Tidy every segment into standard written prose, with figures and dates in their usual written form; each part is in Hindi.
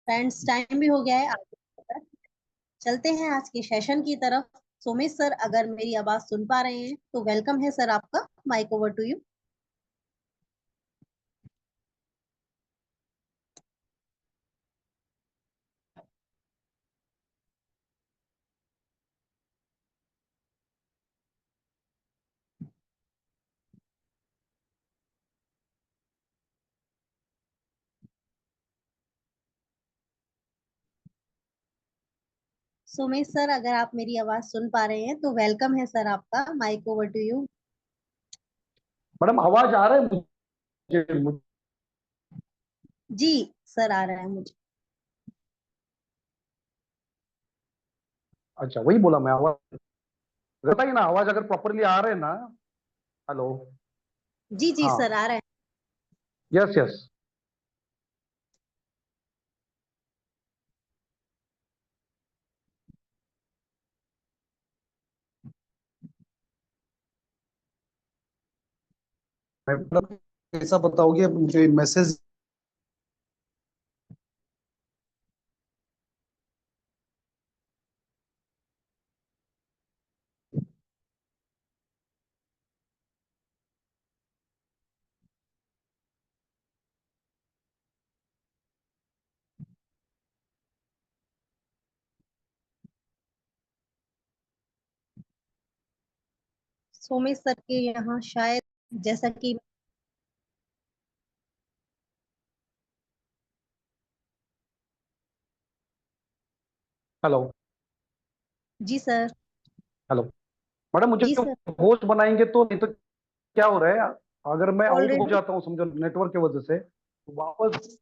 फ्रेंड्स, टाइम भी हो गया है आगे। चलते हैं आज के सेशन की तरफ। सोमेश सर, अगर मेरी आवाज सुन पा रहे हैं तो वेलकम है सर आपका। Mike over to you. Somesh sir, अगर आप मेरी आवाज सुन पा रहे हैं तो वेलकम है सर आपका। Mike over to you. Madam आवाज आ रहा है मुझे। जी सर, आ रहा है मुझे। अच्छा, वही बोला मैं। आवाज बताइए ना, आवाज अगर प्रॉपरली आ रहे हैं ना। हेलो। जी जी सर, हाँ। आ रहा है। Yes yes. मैडम ऐसा बताओगे मुझे मैसेज। सोमेश सर के यहाँ शायद, जैसा कि। हेलो। जी सर। हेलो। मैडम मुझे जी सर। होस्ट बनाएंगे तो, नहीं तो क्या हो रहा है? अगर मैं आउट हो ऑलरेडी जाता हूँ समझो नेटवर्क की वजह से, तो वापस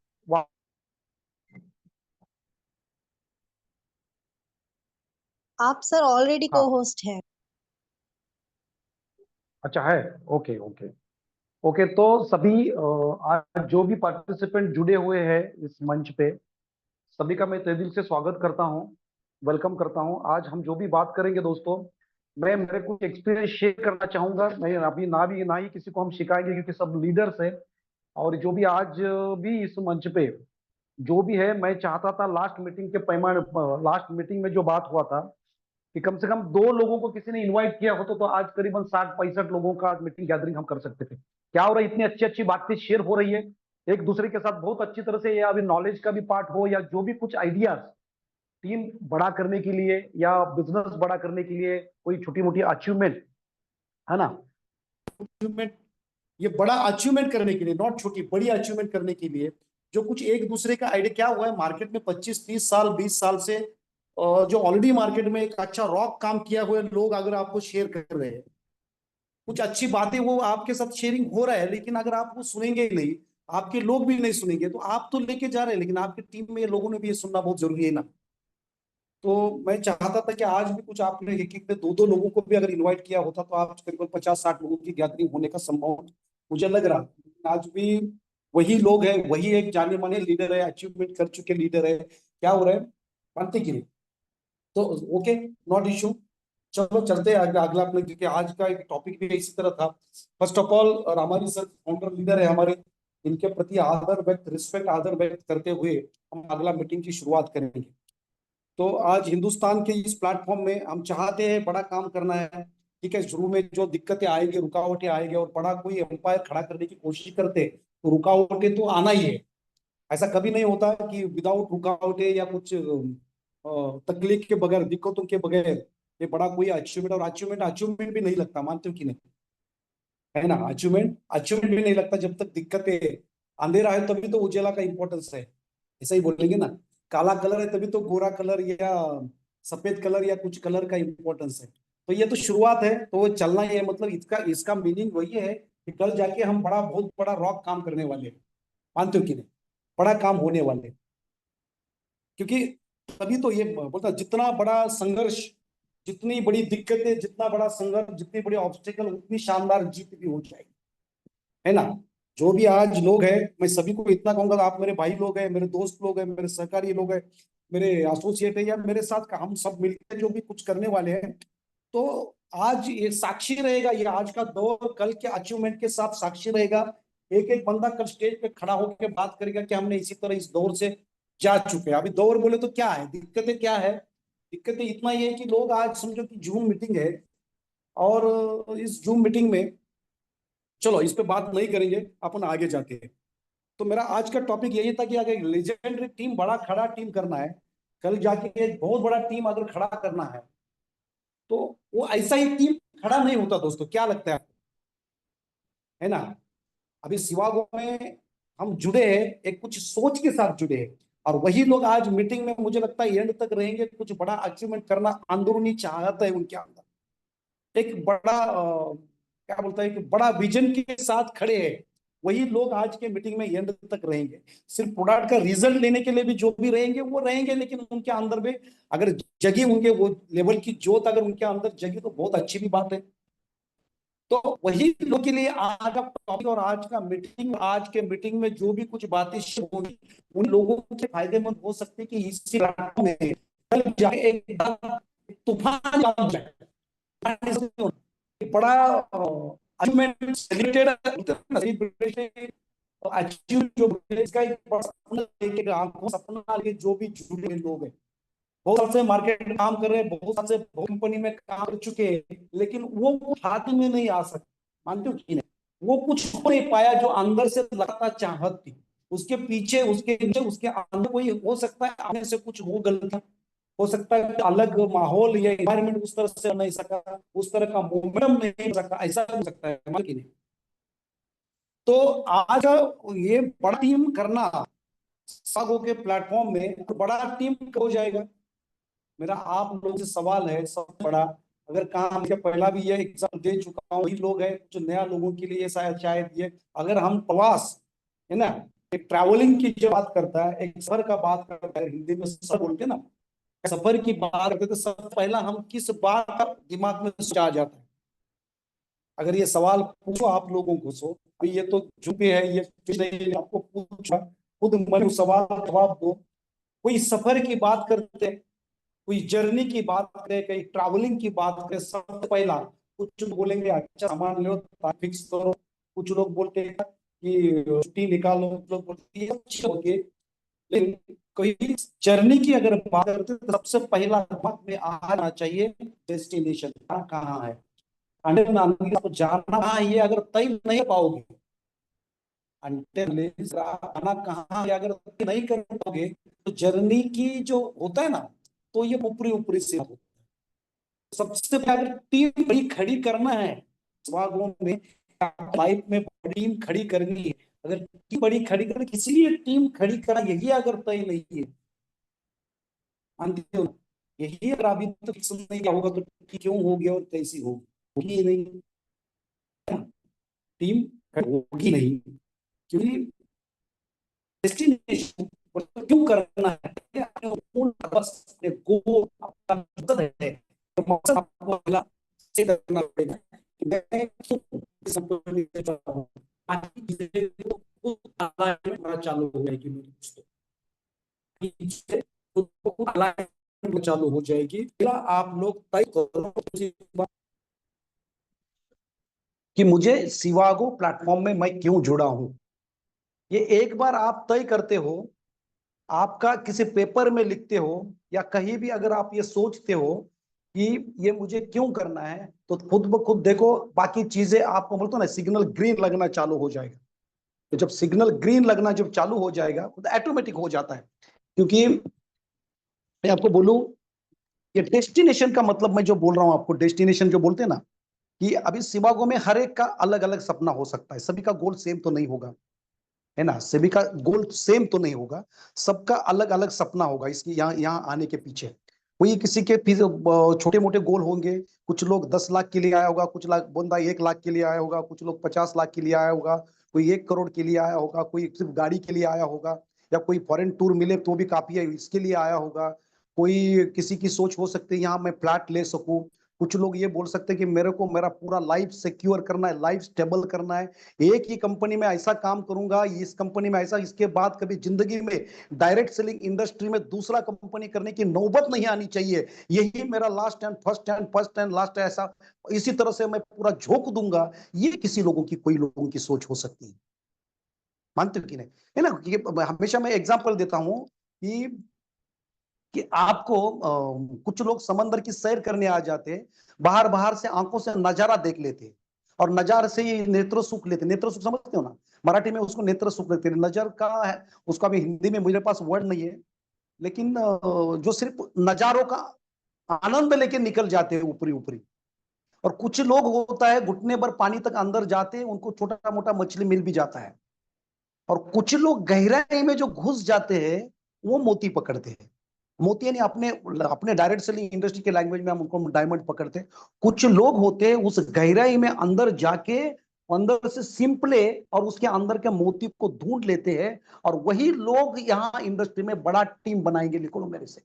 आप सर ऑलरेडी को हाँ। होस्ट है। अच्छा है। Okay okay. ओके तो सभी आज जो भी पार्टिसिपेंट जुड़े हुए हैं इस मंच पे, सभी का मैं तहे दिल से स्वागत करता हूं, वेलकम करता हूं। आज हम जो भी बात करेंगे दोस्तों, मैं मेरे कुछ एक्सपीरियंस शेयर करना चाहूंगा। मैं अभी ना ही किसी को हम सिखाएंगे, क्योंकि सब लीडर्स हैं। और जो भी आज भी इस मंच पे जो भी है, मैं चाहता था लास्ट मीटिंग के पैमाने, लास्ट मीटिंग में जो बात हुआ था कि कम से कम 2 लोगों को किसी ने इन्वाइट किया होता तो आज करीबन 60-65 लोगों का मीटिंग गैदरिंग हम कर सकते थे। क्या हो रहा है, इतनी अच्छी अच्छी बातें शेयर हो रही है एक दूसरे के साथ बहुत अच्छी तरह से, या अभी नॉलेज का भी पार्ट हो, या जो भी कुछ आइडियाज टीम बड़ा करने के लिए या बिजनेस बड़ा करने के लिए, कोई छोटी मोटी अचीवमेंट है ना। अचीवमेंट, ये बड़ा अचीवमेंट करने के लिए, नॉट छोटी, बड़ी अचीवमेंट करने के लिए, जो कुछ एक दूसरे का आइडिया क्या हुआ है मार्केट में 25-30 साल 20 साल से, जो ऑलरेडी मार्केट में एक अच्छा रॉक काम किया हुए लोग अगर आपको शेयर कर रहे हैं कुछ अच्छी बातें, वो आपके साथ शेयरिंग हो रहा है, लेकिन अगर आप वो सुनेंगे ही नहीं, आपके लोग भी नहीं सुनेंगे, तो आप तो लेके जा रहे हैं, लेकिन आपकी टीम में लोगों ने भी ये सुनना बहुत जरूरी है ना। तो मैं चाहता था कि आज भी कुछ आपने एक एक में 2-2 लोगों को भी अगर इनवाइट किया होता तो आज करीबन 50-60 लोगों की गैदरिंग होने का संभव मुझे लग रहा, लेकिन आज भी वही लोग हैं, वही एक जाने माने लीडर है, अचीवमेंट कर चुके लीडर है। क्या हो रहा है, मानते कि नहीं? तो ओके, नॉट इशू। चलो चलते हैं आगे अगला अपने, क्योंकि आज का एक टॉपिक भी इसी तरह था। फर्स्ट ऑफ ऑल रामारी सर फाउंडर लीडर है हमारे, इनके प्रति आदर व्यक्त, रिस्पेक्ट आदर व्यक्त करते हुए हम अगला मीटिंग की शुरुआत करेंगे। तो आज हिंदुस्तान के इस प्लेटफॉर्म में हम चाहते हैं बड़ा काम करना है। ठीक है, शुरू में जो दिक्कतें आएंगी, रुकावटें आएंगी, और बड़ा कोई एम्पायर खड़ा करने की कोशिश करते तो रुकावटें तो आना ही है। ऐसा कभी नहीं होता कि विदाउट रुकावटें या कुछ तकलीफ के बगैर, दिक्कतों के बगैर ये बड़ा कोई अचीवमेंट, और अचीवमेंट अचीवमेंट भी नहीं लगता, मानते हो कि नहीं? है ना, अचीवमेंट अचीवमेंट भी नहीं लगता जब तक दिक्कतें, अंधेरा है तभी तो उजाला का इंपॉर्टेंस है, ऐसा ही बोलेंगे ना। काला कलर है तभी तो गोरा कलर या सफेद कलर या कुछ कलर का इंपॉर्टेंस है। तो ये तो शुरुआत है, तो वो चलना ही है, मतलब इसका इसका मीनिंग वही है कि कल जाके हम बड़ा, बहुत बड़ा रॉक काम करने वाले हैं, मानते हो कि नहीं? बड़ा काम होने वाले हैं। क्योंकि तभी तो ये बोलता, जितना बड़ा संघर्ष, जितनी बड़ी दिक्कतें, जितना बड़ा संघर्ष, जितनी बड़ी ऑब्स्टेकल, उतनी शानदार जीत भी हो जाएगी, है ना। जो भी आज लोग हैं, मैं सभी को इतना कहूंगा, आप मेरे भाई लोग हैं, मेरे दोस्त लोग हैं, मेरे सहकारी लोग हैं, मेरे एसोसिएट है, या मेरे साथ का हम सब मिलकर जो भी कुछ करने वाले हैं, तो आज ये साक्षी रहेगा, ये आज का दौर कल के अचीवमेंट के साथ साक्षी रहेगा। एक एक बंदा कल स्टेज पे खड़ा होकर बात करेगा कि हमने इसी तरह इस दौर से जा चुके हैं। अभी दौर बोले तो क्या है, दिक्कतें क्या है? दिक्कतें इतना ये है कि लोग आज समझो कि जूम मीटिंग है, और इस जूम मीटिंग में, चलो इस पे बात नहीं करेंगे, अपन आगे जाते हैं। तो मेरा आज का टॉपिक यही था कि अगर लेजेंडरी टीम, बड़ा खड़ा टीम करना है, कल जाके एक बहुत बड़ा टीम अगर खड़ा करना है, तो वो ऐसा ही टीम खड़ा नहीं होता दोस्तों। क्या लगता है आपको? है ना? अभी शिवागो में हम जुड़े हैं, एक कुछ सोच के साथ जुड़े हैं, और वही लोग आज मीटिंग में मुझे लगता है एंड तक रहेंगे। कुछ बड़ा अचीवमेंट करना अंदरूनी चाहत है उनके अंदर, एक बड़ा क्या बोलता है कि बड़ा विजन के साथ खड़े हैं। वही लोग आज के मीटिंग में एंड तक रहेंगे। सिर्फ प्रोडक्ट का रिजल्ट लेने के लिए भी जो भी रहेंगे वो रहेंगे, लेकिन उनके अंदर में अगर जगी होंगे, वो लेवल की जोत अगर उनके अंदर जगी तो बहुत अच्छी भी बात है। तो वही लोग के लिए आज का टॉपिक और आज का मीटिंग, आज के मीटिंग में जो भी कुछ बातें होगी उन लोगों के फायदेमंद हो सकते हैं कि इसी प्लेटफॉर्म में कल जाके एक तूफान आ जाए, बड़ा अचीवमेंट सेलिब्रेटेड अचीव जो इसका एक बड़ा सपना लेके, आंखों सपना लेके जो भी जुड़े लोग हैं, बहुत साल से मार्केट में काम कर रहे हैं, बहुत साल से बहुत कंपनी में काम कर चुके हैं, लेकिन वो हाथ में नहीं आ सकते। मानते हो कि नहीं? वो कुछ हो नहीं पाया जो अंदर से लगता चाहत थी। उसके पीछे, उसके नीचे, उसके अंदर कोई हो सकता है आने से कुछ हो गलती, हो सकता है अलग माहौल या एनवायरमेंट उस तरह से नहीं सका, उस तरह का मोमेंटम नहीं हो सका, ऐसा हो सकता है, मान कि नहीं? तो आज ये बड़ा टीम करना सागो के प्लेटफॉर्म में, तो बड़ा टीम हो जाएगा। मेरा आप लोगों से सवाल है, सब बड़ा, अगर काम के पहला भी ये एग्जाम दे चुका हूँ, वही लोग हैं जो नया लोगों के लिए शायद शायद ये, अगर हम प्रवास, है ना, एक ट्रैवलिंग की जो बात करता है, एक सफर का बात करता है, हिंदी में सफर बोलते हैं ना, सफर की बात करते तो सब पहला हम किस बात का दिमाग में आ जाता है? अगर ये सवाल पूछो आप लोगों को, सो अभी ये तो झुके है, ये नहीं, आपको पूछा, खुद मन सवाल जवाब दो। कोई सफर की बात करते, कोई जर्नी की बात करे, कहीं ट्रैवलिंग की बात करे, सबसे पहला कुछ लोग बोलेंगे अच्छा सामान लो, फिक्स करो। कुछ लोग बोलते हैं कि छुट्टी निकालो, कुछ लोग बोलते हैं अच्छी होगी। लेकिन कोई जर्नी की अगर बात करते तो सबसे पहला दिमाग में आना चाहिए डेस्टिनेशन कहाँ है। आपको जाना कहाँ है, ये अगर तय नहीं पाओगे, आना कहाँ है अगर तय नहीं कर पाओगे, तो जर्नी की जो होता है ना, तो ये ऊपरी ऊपरी से होता है। सबसे पहले अगर टीम बड़ी खड़ी करना है स्वागों में, लाइफ में टीम खड़ी करनी है, अगर टीम बड़ी खड़ी करनी, इसलिए टीम खड़ी करना, यही अगर तय नहीं है, मानते हो? यही अगर अभी तो फिक्स नहीं किया होगा, तो क्यों हो गया और कैसी होगी? होगी नहीं, टीम होगी नहीं, क्योंकि डेस्टिनेशन क्यों करना है, बस गोल आपका मकसद है, तो मकसद आपको पहला से करना पड़ेगा कि मैं क्यों इस कंपनी में जा रहा हूं। बाकी चीजें तो खुद अलाइनमेंट चालू हो जाएगी मेरे दोस्तों, खुद अलाइनमेंट चालू हो जाएगी। आप लोग तय करो कि मुझे शिवागो प्लेटफॉर्म में मैं क्यों जुड़ा हूं। ये एक बार आप तय करते हो, आपका किसी पेपर में लिखते हो, या कहीं भी अगर आप ये सोचते हो कि ये मुझे क्यों करना है, तो खुद ब खुद देखो बाकी चीजें आपको, बोलते ना, सिग्नल ग्रीन लगना चालू हो जाएगा। तो जब सिग्नल ग्रीन लगना जब चालू हो जाएगा तो ऑटोमेटिक हो जाता है। क्योंकि मैं आपको बोलूं, ये डेस्टिनेशन का मतलब, मैं जो बोल रहा हूं आपको, डेस्टिनेशन जो बोलते हैं ना, कि अभी शिवागो में हर एक का अलग अलग सपना हो सकता है, सभी का गोल सेम तो नहीं होगा, है ना, सभी का गोल सेम तो नहीं होगा, सबका अलग अलग सपना होगा इसकी यहाँ यहाँ आने के पीछे। कोई किसी के छोटे मोटे गोल होंगे, कुछ लोग 10 लाख के लिए आया होगा, कुछ लाख बंदा 1 लाख के लिए आया होगा, कुछ लोग 50 लाख के लिए आया होगा, कोई 1 करोड़ के लिए आया होगा, कोई सिर्फ गाड़ी के लिए आया होगा, या कोई फॉरेन टूर मिले तो भी काफी है इसके लिए आया होगा। कोई किसी की सोच हो सकती है यहाँ मैं फ्लैट ले सकूं, कुछ लोग ये बोल सकते हैं कि मेरे को मेरा पूरा लाइफ सिक्योर करना है, लाइफ स्टेबल करना है, एक ही कंपनी में ऐसा काम करूंगा, इस कंपनी में ऐसा, इसके बाद कभी जिंदगी में डायरेक्ट सेलिंग इंडस्ट्री में दूसरा कंपनी करने की नौबत नहीं आनी चाहिए, यही मेरा last and first and last है, ऐसा इसी तरह से मैं पूरा झोंक दूंगा। ये किसी लोगों की, कोई लोगों की सोच हो सकती है, मानते हो कि नहीं? है ना, हमेशा मैं एग्जांपल देता हूं कि आपको कुछ लोग समंदर की सैर करने आ जाते हैं, बाहर बाहर से आंखों से नजारा देख लेते हैं और नजार से ही नेत्र सुख लेते। नेत्र सुख समझते हो ना, मराठी में उसको नेत्र सुख लेते हैं। नजर का है उसका भी हिंदी में मेरे पास वर्ड नहीं है, लेकिन जो सिर्फ नजारों का आनंद लेके निकल जाते हैं ऊपरी ऊपरी। और कुछ लोग होता है घुटने भर पानी तक अंदर जाते हैं, उनको छोटा मोटा मछली मिल भी जाता है। और कुछ लोग गहराई में जो घुस जाते हैं वो मोती पकड़ते हैं। मोती यानी अपने अपने डायरेक्ट सेलिंग इंडस्ट्री के लैंग्वेज में हम उनको डायमंड पकड़ते हैं। कुछ लोग होते हैं उस गहराई में अंदर जाके अंदर से सिंपले और उसके अंदर के मोती को ढूंढ लेते हैं। और वही लोग यहाँ इंडस्ट्री में बड़ा टीम बनाएंगे, लिखो लो मेरे से।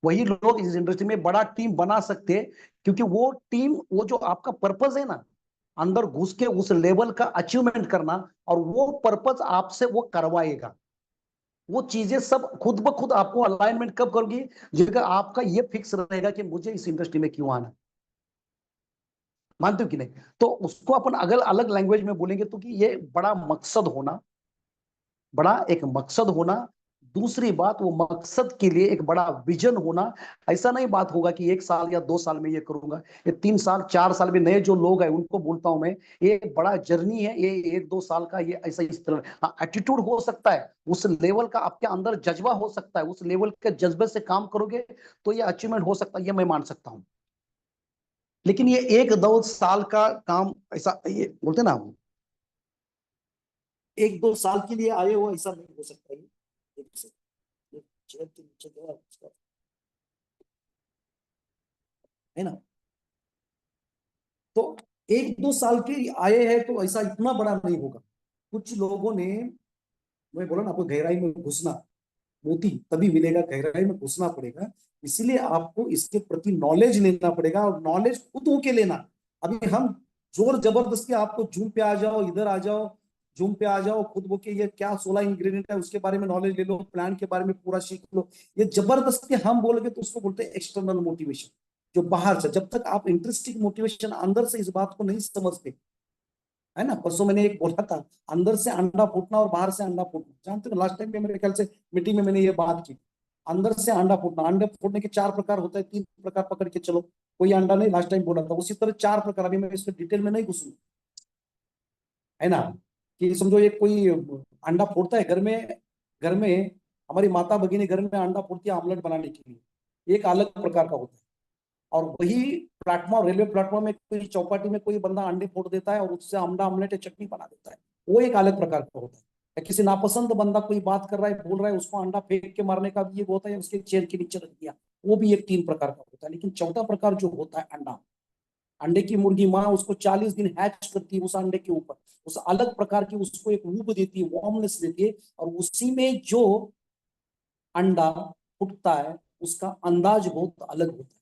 वही लोग इस इंडस्ट्री में बड़ा टीम बना सकते हैं, क्योंकि वो टीम, वो जो आपका पर्पस है ना, अंदर घुस के उस लेवल का अचीवमेंट करना, और वो पर्पस आपसे वो करवाएगा। वो चीजें सब खुद ब खुद आपको अलाइनमेंट कब करोगी, जब आपका ये फिक्स रहेगा कि मुझे इस इंडस्ट्री में क्यों आना। मानते हो कि नहीं? तो उसको अपन अगर अलग लैंग्वेज में बोलेंगे तो कि ये बड़ा मकसद होना, बड़ा एक मकसद होना। दूसरी बात, वो मकसद के लिए एक बड़ा विजन होना। ऐसा नहीं बात होगा कि 1 साल या 2 साल में ये करूंगा। ये 3 साल 4 साल में, नए जो लोग हैं उनको बोलता हूं मैं, ये एक बड़ा जर्नी है। ये 1-2 साल का ये ऐसा इस तरह एटीट्यूड हो सकता है, उस लेवल का आपके अंदर जज्बा हो सकता है। उस लेवल के जज्बे से काम करोगे तो ये अचीवमेंट हो सकता है, ये मैं मान सकता हूँ। लेकिन ये 1-2 साल का काम, ऐसा ये बोलते ना, 1-2 साल के लिए आए हो ऐसा नहीं हो सकता। चेयर के नीचे गया उसका, है ना। तो 1-2 साल के आए हैं तो ऐसा इतना बड़ा नहीं होगा। कुछ लोगों ने, मैं बोला ना आपको गहराई में घुसना, मोती तभी मिलेगा, गहराई में घुसना पड़ेगा। इसलिए आपको इसके प्रति नॉलेज लेना पड़ेगा, और नॉलेज खुद होके लेना। अभी हम जोर जबरदस्ती आपको जूम पे आ जाओ, इधर आ जाओ, जूम पे आ जाओ, खुद बोके ये क्या 16 इंग्रेडिएंट है उसके बारे में नॉलेज ले लो, प्लान के बारे में पूरा सीख लो, ये जबरदस्ती हम बोलोगे तो उसको बोलते हैं एक्सटर्नल मोटिवेशन, जो बाहर से। जब तक आप इंटरेस्टिंग मोटिवेशन अंदर से इस बात को नहीं समझते, है ना। परसों मैंने एक बोला था, अंदर से अंडा फूटना और बाहर से अंडा फूटना। जानते हो लास्ट टाइम में मेरे ख्याल से मीटिंग में मैंने ये बात की, अंदर से अंडा फूटना। अंडे फूटने के 4 प्रकार होता है, 3 प्रकार पकड़ के चलो, कोई अंडा नहीं, लास्ट टाइम बोला था। उसी तरह 4 प्रकार, अभी मैं इसमें डिटेल में नहीं घुसूंगा, है ना। कि समझो ये कोई अंडा फोड़ता है घर में हमारी माता भगिनी घर में अंडा फोड़ती है आमलेट बनाने के लिए, एक अलग प्रकार का होता है। और वही प्लेटफॉर्म, रेलवे प्लेटफॉर्म में कोई चौपाटी में कोई बंदा अंडे फोड़ देता है और उससे अंडा आमलेट या चटनी बना देता है, वो एक अलग प्रकार का होता है। या किसी नापसंद बंदा कोई बात कर रहा है, बोल रहा है, उसको अंडा फेंक के मारने का भी ये होता है, उसके चेयर के नीचे रख दिया, वो भी एक 3 प्रकार का होता है। लेकिन चौथा प्रकार जो होता है अंडा, अंडे की मुर्गी माँ उसको 40 दिन हैच करती है उस अंडे के ऊपर, उस अलग प्रकार की उसको एक ऊब देती है, वार्मनेस देती है, और उसी में जो अंडा फुटता है उसका अंदाज बहुत अलग होता है।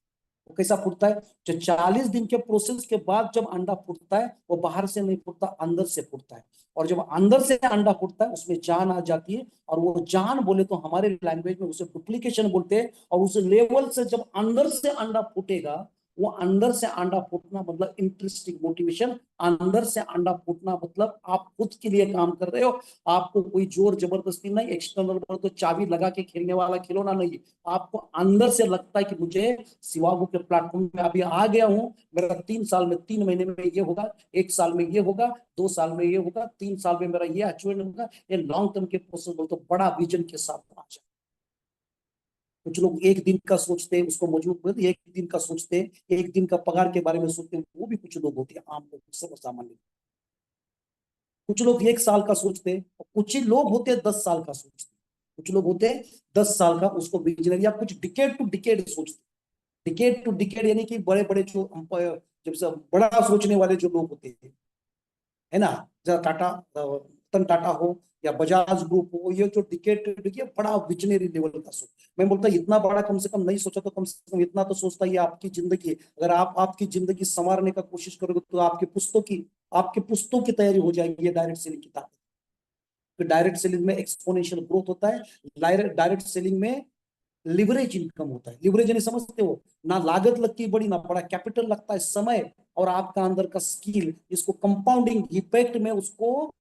वो कैसा फुटता है, जो 40 दिन के प्रोसेस के बाद जब अंडा फुटता है, वो बाहर से नहीं फुटता, अंदर से फुटता है। और जब अंदर से अंडा फुटता है उसमें जान आ जाती है, और वो जान बोले तो हमारे लैंग्वेज में उसे डुप्लीकेशन बोलते हैं। और उस लेवल से जब अंदर से अंडा फूटेगा, वो अंदर से अंडा फूटना मतलब इंटरेस्टिंग मोटिवेशन। अंदर से अंडा फूटना मतलब आप खुद के लिए काम कर रहे हो, आपको कोई जोर जबरदस्ती नहीं, एक्सटर्नल तो चाबी लगा के खेलने वाला खिलौना नहीं है। आपको अंदर से लगता है कि मुझे शिवागो के प्लेटफॉर्म में अभी आ गया हूं, मेरा 3 साल में 3 महीने में ये होगा, 1 साल में ये होगा, 2 साल में ये होगा, 3 साल में मेरा ये अचीवमेंट होगा। ये लॉन्ग टर्म के प्रोसेस बोलते तो बड़ा विजन के साथ आ जाए। कुछ लोग एक दिन का सोचते हैं, उसको मजबूत करते, एक दिन का सोचते हैं, एक दिन का पगार के बारे में सोचते हैं, वो भी कुछ लोग होते हैं, आम लोग, सब सामान्य। कुछ लोग 1 साल का सोचते हैं, और कुछ ही लोग होते हैं 10 साल का सोचते हैं। कुछ लोग होते हैं 10 साल का, उसको विजनरी, या कुछ डिकेड टू डिकेड सोचते हैं। डिकेड टू डिकेड यानी कि बड़े बड़े जो जब सब बड़ा सोचने वाले जो लोग होते हैं, है ना, जरा टाटा, रतन टाटा हो या बजाज ग्रुप हो, ये जो डिकेट ये बड़ा विजनरी लेवल का सोच। मैं बोलता इतना बड़ा कम से कम नहीं सोचा तो कम से कम इतना तो सोचता है आपकी जिंदगी। अगर आप आपकी जिंदगी संवारने का कोशिश करोगे तो आपके पुस्तकों की तैयारी हो जाएगी। ये डायरेक्ट सेलिंग की ताकत। तो डायरेक्ट सेलिंग में एक्सपोनेंशियल ग्रोथ होता है, डायरेक्ट सेलिंग में लिवरेज इनकम होता है। लिवरेज यानी समझते हो ना, लागत लगती है बड़ी, ना बड़ा कैपिटल लगता है, समय और आपका अंदर का स्किल, इसको कंपाउंडिंग इफेक्ट में उसको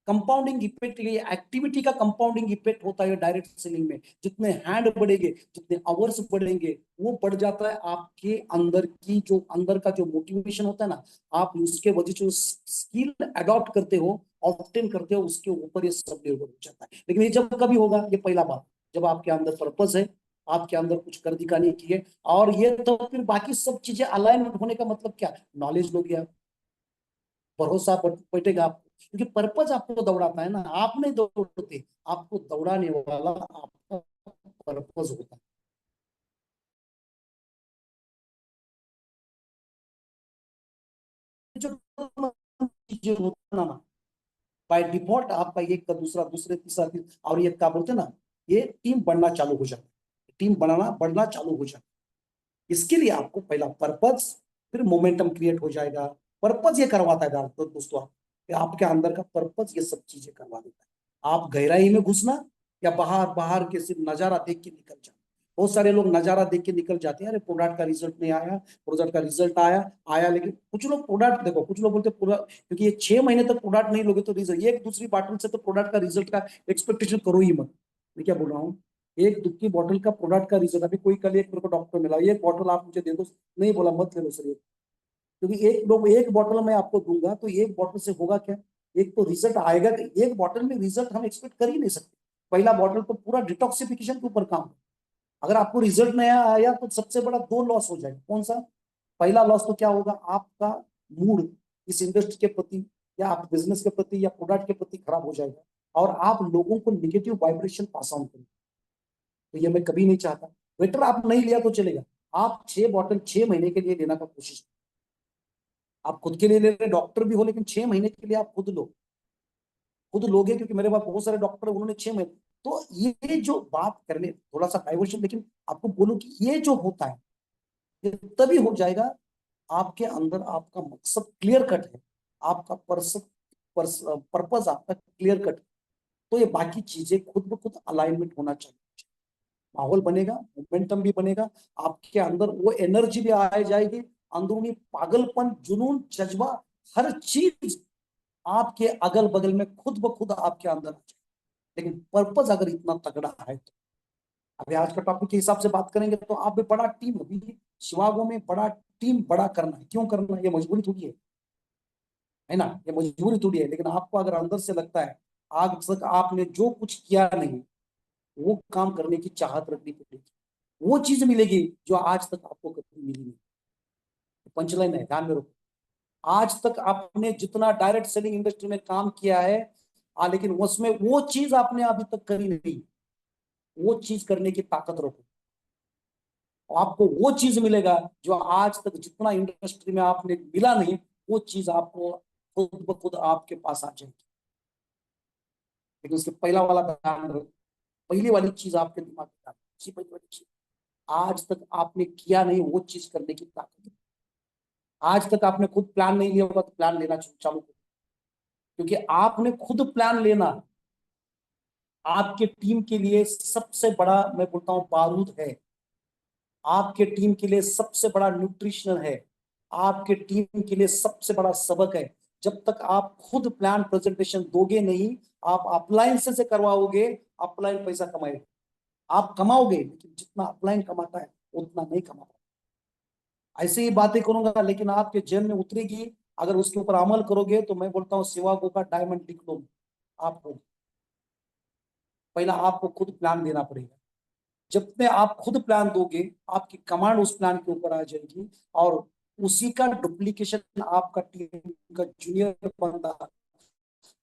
कंपाउंडिंग इफेक्ट, ये एक्टिविटी का कंपाउंडिंग इफेक्ट होता है डायरेक्ट सेलिंग में। जितने हैंड बढ़ेंगे, जितने आवर्स बढ़ेंगे, वो बढ़ जाता है आपके अंदर की जो अंदर का जो मोटिवेशन होता है ना, आप उसके वजह से स्किल अडॉप्ट करते हो, ऑब्टेन करते हो, उसके ऊपर ये सब निर्भर हो जाता है। लेकिन ये जब कभी होगा, ये पहला बात, जब आपके अंदर पर्पस है, आपके अंदर कुछ कर दिखाने की है, और ये तो फिर बाकी सब चीजें अलाइनमेंट होने का मतलब क्या, नॉलेज लोगे आप, भरोसा बैठेगा आपको, क्योंकि पर्पज आपको दौड़ाता है ना, आप नहीं दौड़ते, आपको दौड़ाने वाला आपका पर्पज होता है। जो चीजें होता है ना, बाय डिफॉल्ट आपका एक का दूसरा, दूसरे तीसरा, और ये क्या बोलते हैं ना, ये टीम बढ़ना चालू हो जाता है, टीम बनाना बढ़ना चालू हो जाता है। इसके लिए आपको पहला पर्पज, फिर मोमेंटम क्रिएट हो जाएगा। पर्पज ये करवाता है दोस्तों, आपके अंदर का पर्पज ये सब चीजें करवा देता है। आप गहराई में घुसना या बाहर बाहर के सिर्फ नजारा देख के निकल जाना। बहुत सारे लोग नजारा देख के निकल जाते हैं, अरे प्रोडक्ट का रिजल्ट नहीं आया, प्रोडक्ट का रिजल्ट आया आया, लेकिन कुछ लोग प्रोडक्ट देखो, कुछ लोग बोलते प्रोडक्ट, क्योंकि ये 6 महीने तक प्रोडक्ट नहीं लोगे तो रिजल्ट, एक दूसरी बॉटल से तो प्रोडक्ट का रिजल्ट का एक्सपेक्टेशन करो ही मत। मैं क्या बोल रहा हूँ, एक दूध की बोतल का प्रोडक्ट का रिजल्ट, अभी कोई कल एक मेरे को डॉक्टर मिला, एक बोतल आप मुझे दे दो, नहीं बोला मत ले लो सर, क्योंकि एक बोतल मैं आपको दूंगा तो एक बोतल से होगा क्या, एक तो रिजल्ट आएगा, एक बोतल में रिजल्ट हम एक्सपेक्ट कर ही नहीं सकते। पहला बोतल तो पूरा डिटॉक्सिफिकेशन के ऊपर काम है। अगर आपको रिजल्ट नहीं आया तो सबसे बड़ा 2 लॉस हो जाएगा। कौन सा? पहला लॉस तो क्या होगा, आपका मूड इस इंडस्ट्री के प्रति या आप बिजनेस के प्रति या प्रोडक्ट के प्रति खराब हो जाएगा, और आप लोगों को निगेटिव वाइब्रेशन पास ऑन करेंगे। तो ये मैं कभी नहीं चाहता। बेटर आप नहीं लिया तो चलेगा, आप 6 बॉटल 6 महीने के लिए लेना का कोशिश, आप खुद के लिए ले रहे, डॉक्टर भी हो, लेकिन 6 महीने के लिए आप खुद लो, खुद लोगे, क्योंकि मेरे पास बहुत सारे डॉक्टर है, उन्होंने 6 महीने। तो ये जो बात करने थोड़ा सा डाइवर्शन, लेकिन आपको बोलूं कि ये जो होता है ये तभी हो जाएगा आपके अंदर आपका मकसद क्लियर कट है, आपका पर्पज आपका क्लियर कट, तो ये बाकी चीजें खुद ब खुद अलाइनमेंट होना चाहिए, माहौल बनेगा, मोमेंटम भी बनेगा, आपके अंदर वो एनर्जी भी आ जाएगी, अंदरूनी पागलपन, जुनून, जज्बा, हर चीज आपके अगल बगल में खुद ब खुद आपके अंदर आ जाए। लेकिन पर्पज अगर इतना तगड़ा है तो, अभी आज का टॉपिक के हिसाब से बात करेंगे तो आप भी बड़ा टीम, अभी शिवागो में बड़ा टीम बड़ा करना है, क्यों करना है, ये मजबूरी थोड़ी है ना, ये मजबूरी थोड़ी है, लेकिन आपको अगर अंदर से लगता है आज तक आपने जो कुछ किया नहीं, वो काम करने की चाहत रखनी पड़ेगी, वो चीज मिलेगी जो आज तक आपको कभी मिली नहीं। पंचलाइन है, ध्यान में रखो, आज तक आपने जितना डायरेक्ट सेलिंग इंडस्ट्री में काम किया है, लेकिन उसमें वो चीज आपने अभी तक करी नहीं, वो चीज करने की ताकत रखो, आपको वो चीज मिलेगा जो आज तक जितना इंडस्ट्री में आपने मिला नहीं, वो चीज आपको खुद ब खुद आपके पास आ जाएगी। लेकिन उसके पहला वाला ध्यान रखो, पहली वाली चीज आपके दिमाग में पहली वाली चीज आज तक आपने किया नहीं, वो चीज करने की ताकत। आज तक आपने खुद प्लान नहीं लिया होगा तो प्लान लेना चालू करो, क्योंकि आपने खुद प्लान लेना आपके टीम के लिए सबसे बड़ा, मैं बोलता हूं, बारूद है, आपके टीम के लिए सबसे बड़ा न्यूट्रिशनल है, आपके टीम के लिए सबसे बड़ा सबक है। जब तक आप खुद प्लान प्रेजेंटेशन दोगे नहीं, आप अपलाइन से करवाओगे, अपलाइन पैसा कमाएगा, आप कमाओगे, लेकिन जितना अपलाइन कमाता है उतना नहीं कमाता। ऐसे ही बातें करूंगा लेकिन आपके जेल में उतरेगी, अगर उसके ऊपर अमल करोगे तो मैं बोलता हूँ शिवागो का डायमंड लिख लो आपको। पहला आपको खुद प्लान देना पड़ेगा, जब में आप खुद प्लान दोगे आपकी कमांड उस प्लान के ऊपर आ जाएगी, और उसी का डुप्लीकेशन आपका टीम का जूनियर बंदा,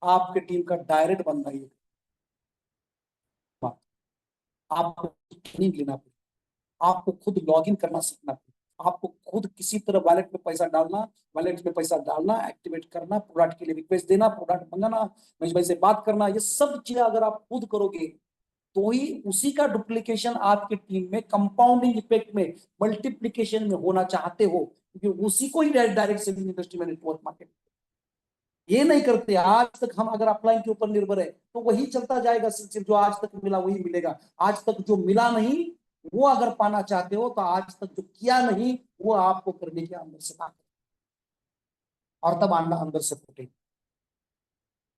आपके टीम का डायरेक्ट बंदा ही आपको ट्रेनिंग लेना पड़ेगा, आपको खुद लॉग इन करना सीखना पड़ेगा, आपको खुद किसी तरह वॉलेट में पैसा डालना, वॉलेट में पैसा डालना, एक्टिवेट करना, प्रोडक्ट के लिए रिक्वेस्ट देना, प्रोडक्ट मंगाना, महेश भाई से बात करना, ये सब चीजें अगर आप खुद करोगे तो ही उसी का डुप्लीकेशन आपकी टीम में कंपाउंडिंग इफेक्ट में, मल्टीप्लीकेशन में होना चाहते हो, क्योंकि उसी को ही डायरेक्ट सेलिंग इंडस्ट्री में, नेटवर्क मार्केट ये नहीं करते। आज तक हम अगर अपलाइन के ऊपर निर्भर है तो वही चलता जाएगा, सिर्फ जो आज तक मिला वही मिलेगा, आज तक जो मिला नहीं वो अगर पाना चाहते हो तो आज तक जो किया नहीं वो आपको करने के अंदर से ताकत, और तब अंदर से फूटेगा।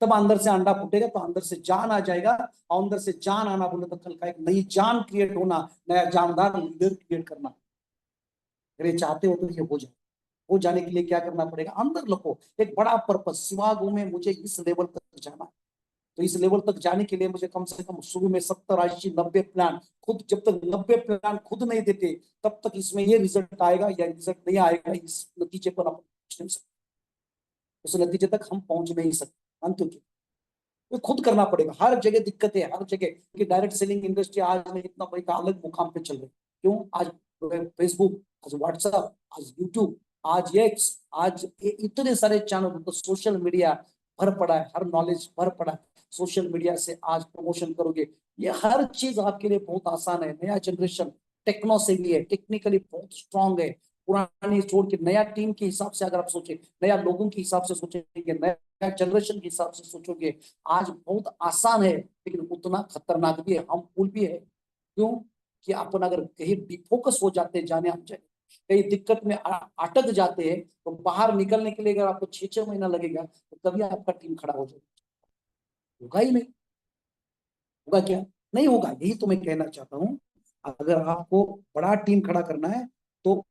तब अंदर से अंडा फूटेगा, तो अंदर से जान आ जाएगा, और अंदर से जान आना बोले तो कल का एक नई जान क्रिएट होना, नया जानदार लीडर क्रिएट करना, अगर ये चाहते हो तो ये हो जाए। हो जाने के लिए क्या करना पड़ेगा, अंदर रखो एक बड़ा पर्पस, शिवागो में मुझे इस लेवल तक जाना है, तो इस लेवल तक जाने के लिए मुझे कम से कम शुरू में 70 80 90 प्लान, खुद जब तक 90 प्लान खुद नहीं देते तब तक इसमें ये रिजल्ट आएगा या रिजल्ट नहीं आएगा, इस नतीजे पर आप पहुंच नहीं सकते, उस नतीजे तक हम पहुंच नहीं सकते। अंत की तो खुद करना पड़ेगा, हर जगह दिक्कत है, हर जगह कि डायरेक्ट सेलिंग इंडस्ट्री आज में इतना बड़ा अलग मुकाम पे चल रही है। क्यों? आज फेसबुक, आज व्हाट्सएप, आज यूट्यूब, आज एक्स, आज इतने सारे चैनल, तो सोशल मीडिया भर पड़ा है, हर नॉलेज भर पड़ा है। सोशल मीडिया से आज प्रमोशन करोगे, ये हर चीज आपके लिए बहुत आसान है। नया जनरेशन टेक्नो से भी है, टेक्निकली बहुत स्ट्रांग है, पुरानी छोड़ के नया टीम के हिसाब से अगर आप सोचे, नया लोगों के हिसाब से सोचेंगे, नया जनरेशन के हिसाब से सोचोगे, आज बहुत आसान है लेकिन उतना खतरनाक भी है, हम फूल भी है। क्यों? कि अपन अगर कहीं डिफोकस हो जाते, जाने आप कहीं दिक्कत में अटक जाते हैं, तो बाहर निकलने के लिए अगर आपको 6 महीना लगेगा तो तभी आपका टीम खड़ा हो जाएगा, होगा ही नहीं। होगा क्या? नहीं होगा। यही तो मैं कहना चाहता हूं, अगर आपको बड़ा टीम खड़ा करना है तो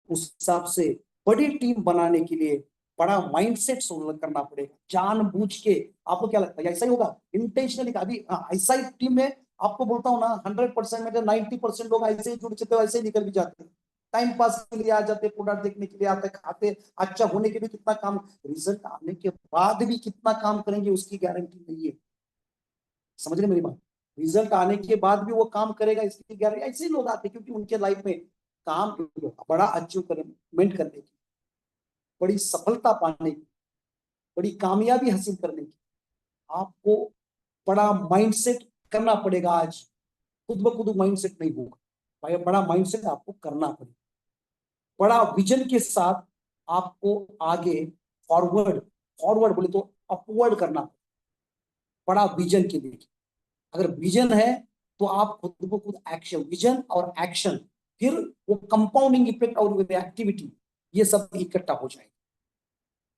उस हिसाब से बड़ी टीम बनाने के लिए बड़ा माइंडसेट करना पड़ेगा, जानबूझ के। आपको क्या लगता है ऐसा ही होगा? इंटेंशनली अभी ऐसा ही टीम में आपको बोलता हूँ ना, 100% में 90% लोग ऐसे ही जुड़ जाते हैं, ऐसे ही निकल भी जाते हैं, टाइम पास के लिए आ जाते, प्रोडक्ट देखने के लिए आते, खाते, अच्छा होने के भी कितना काम, रिजल्ट आने के बाद भी कितना काम करेंगे उसकी गारंटी नहीं है। समझ रहे मेरी बात? रिजल्ट आने के बाद भी वो काम करेगा इसकी गारंटी, ऐसे ही लोग आते क्योंकि उनके लाइफ में काम बड़ा अचीवमेंट करने की, बड़ी सफलता पाने की, बड़ी कामयाबी हासिल करने की आपको बड़ा माइंडसेट करना पड़ेगा। आज खुद ब खुद माइंडसेट नहीं होगा भाई, बड़ा माइंडसेट आपको करना पड़ेगा, बड़ा विजन के साथ आपको आगे फॉरवर्ड, फॉरवर्ड बोले तो अपवर्ड करना पड़ेगा, बड़ा विजन के लिए। अगर विजन है तो आप खुद को खुद एक्शन, विजन और एक्शन, फिर वो कंपाउंडिंग इफेक्ट और एक्टिविटी, ये सब इकट्ठा हो जाएगा।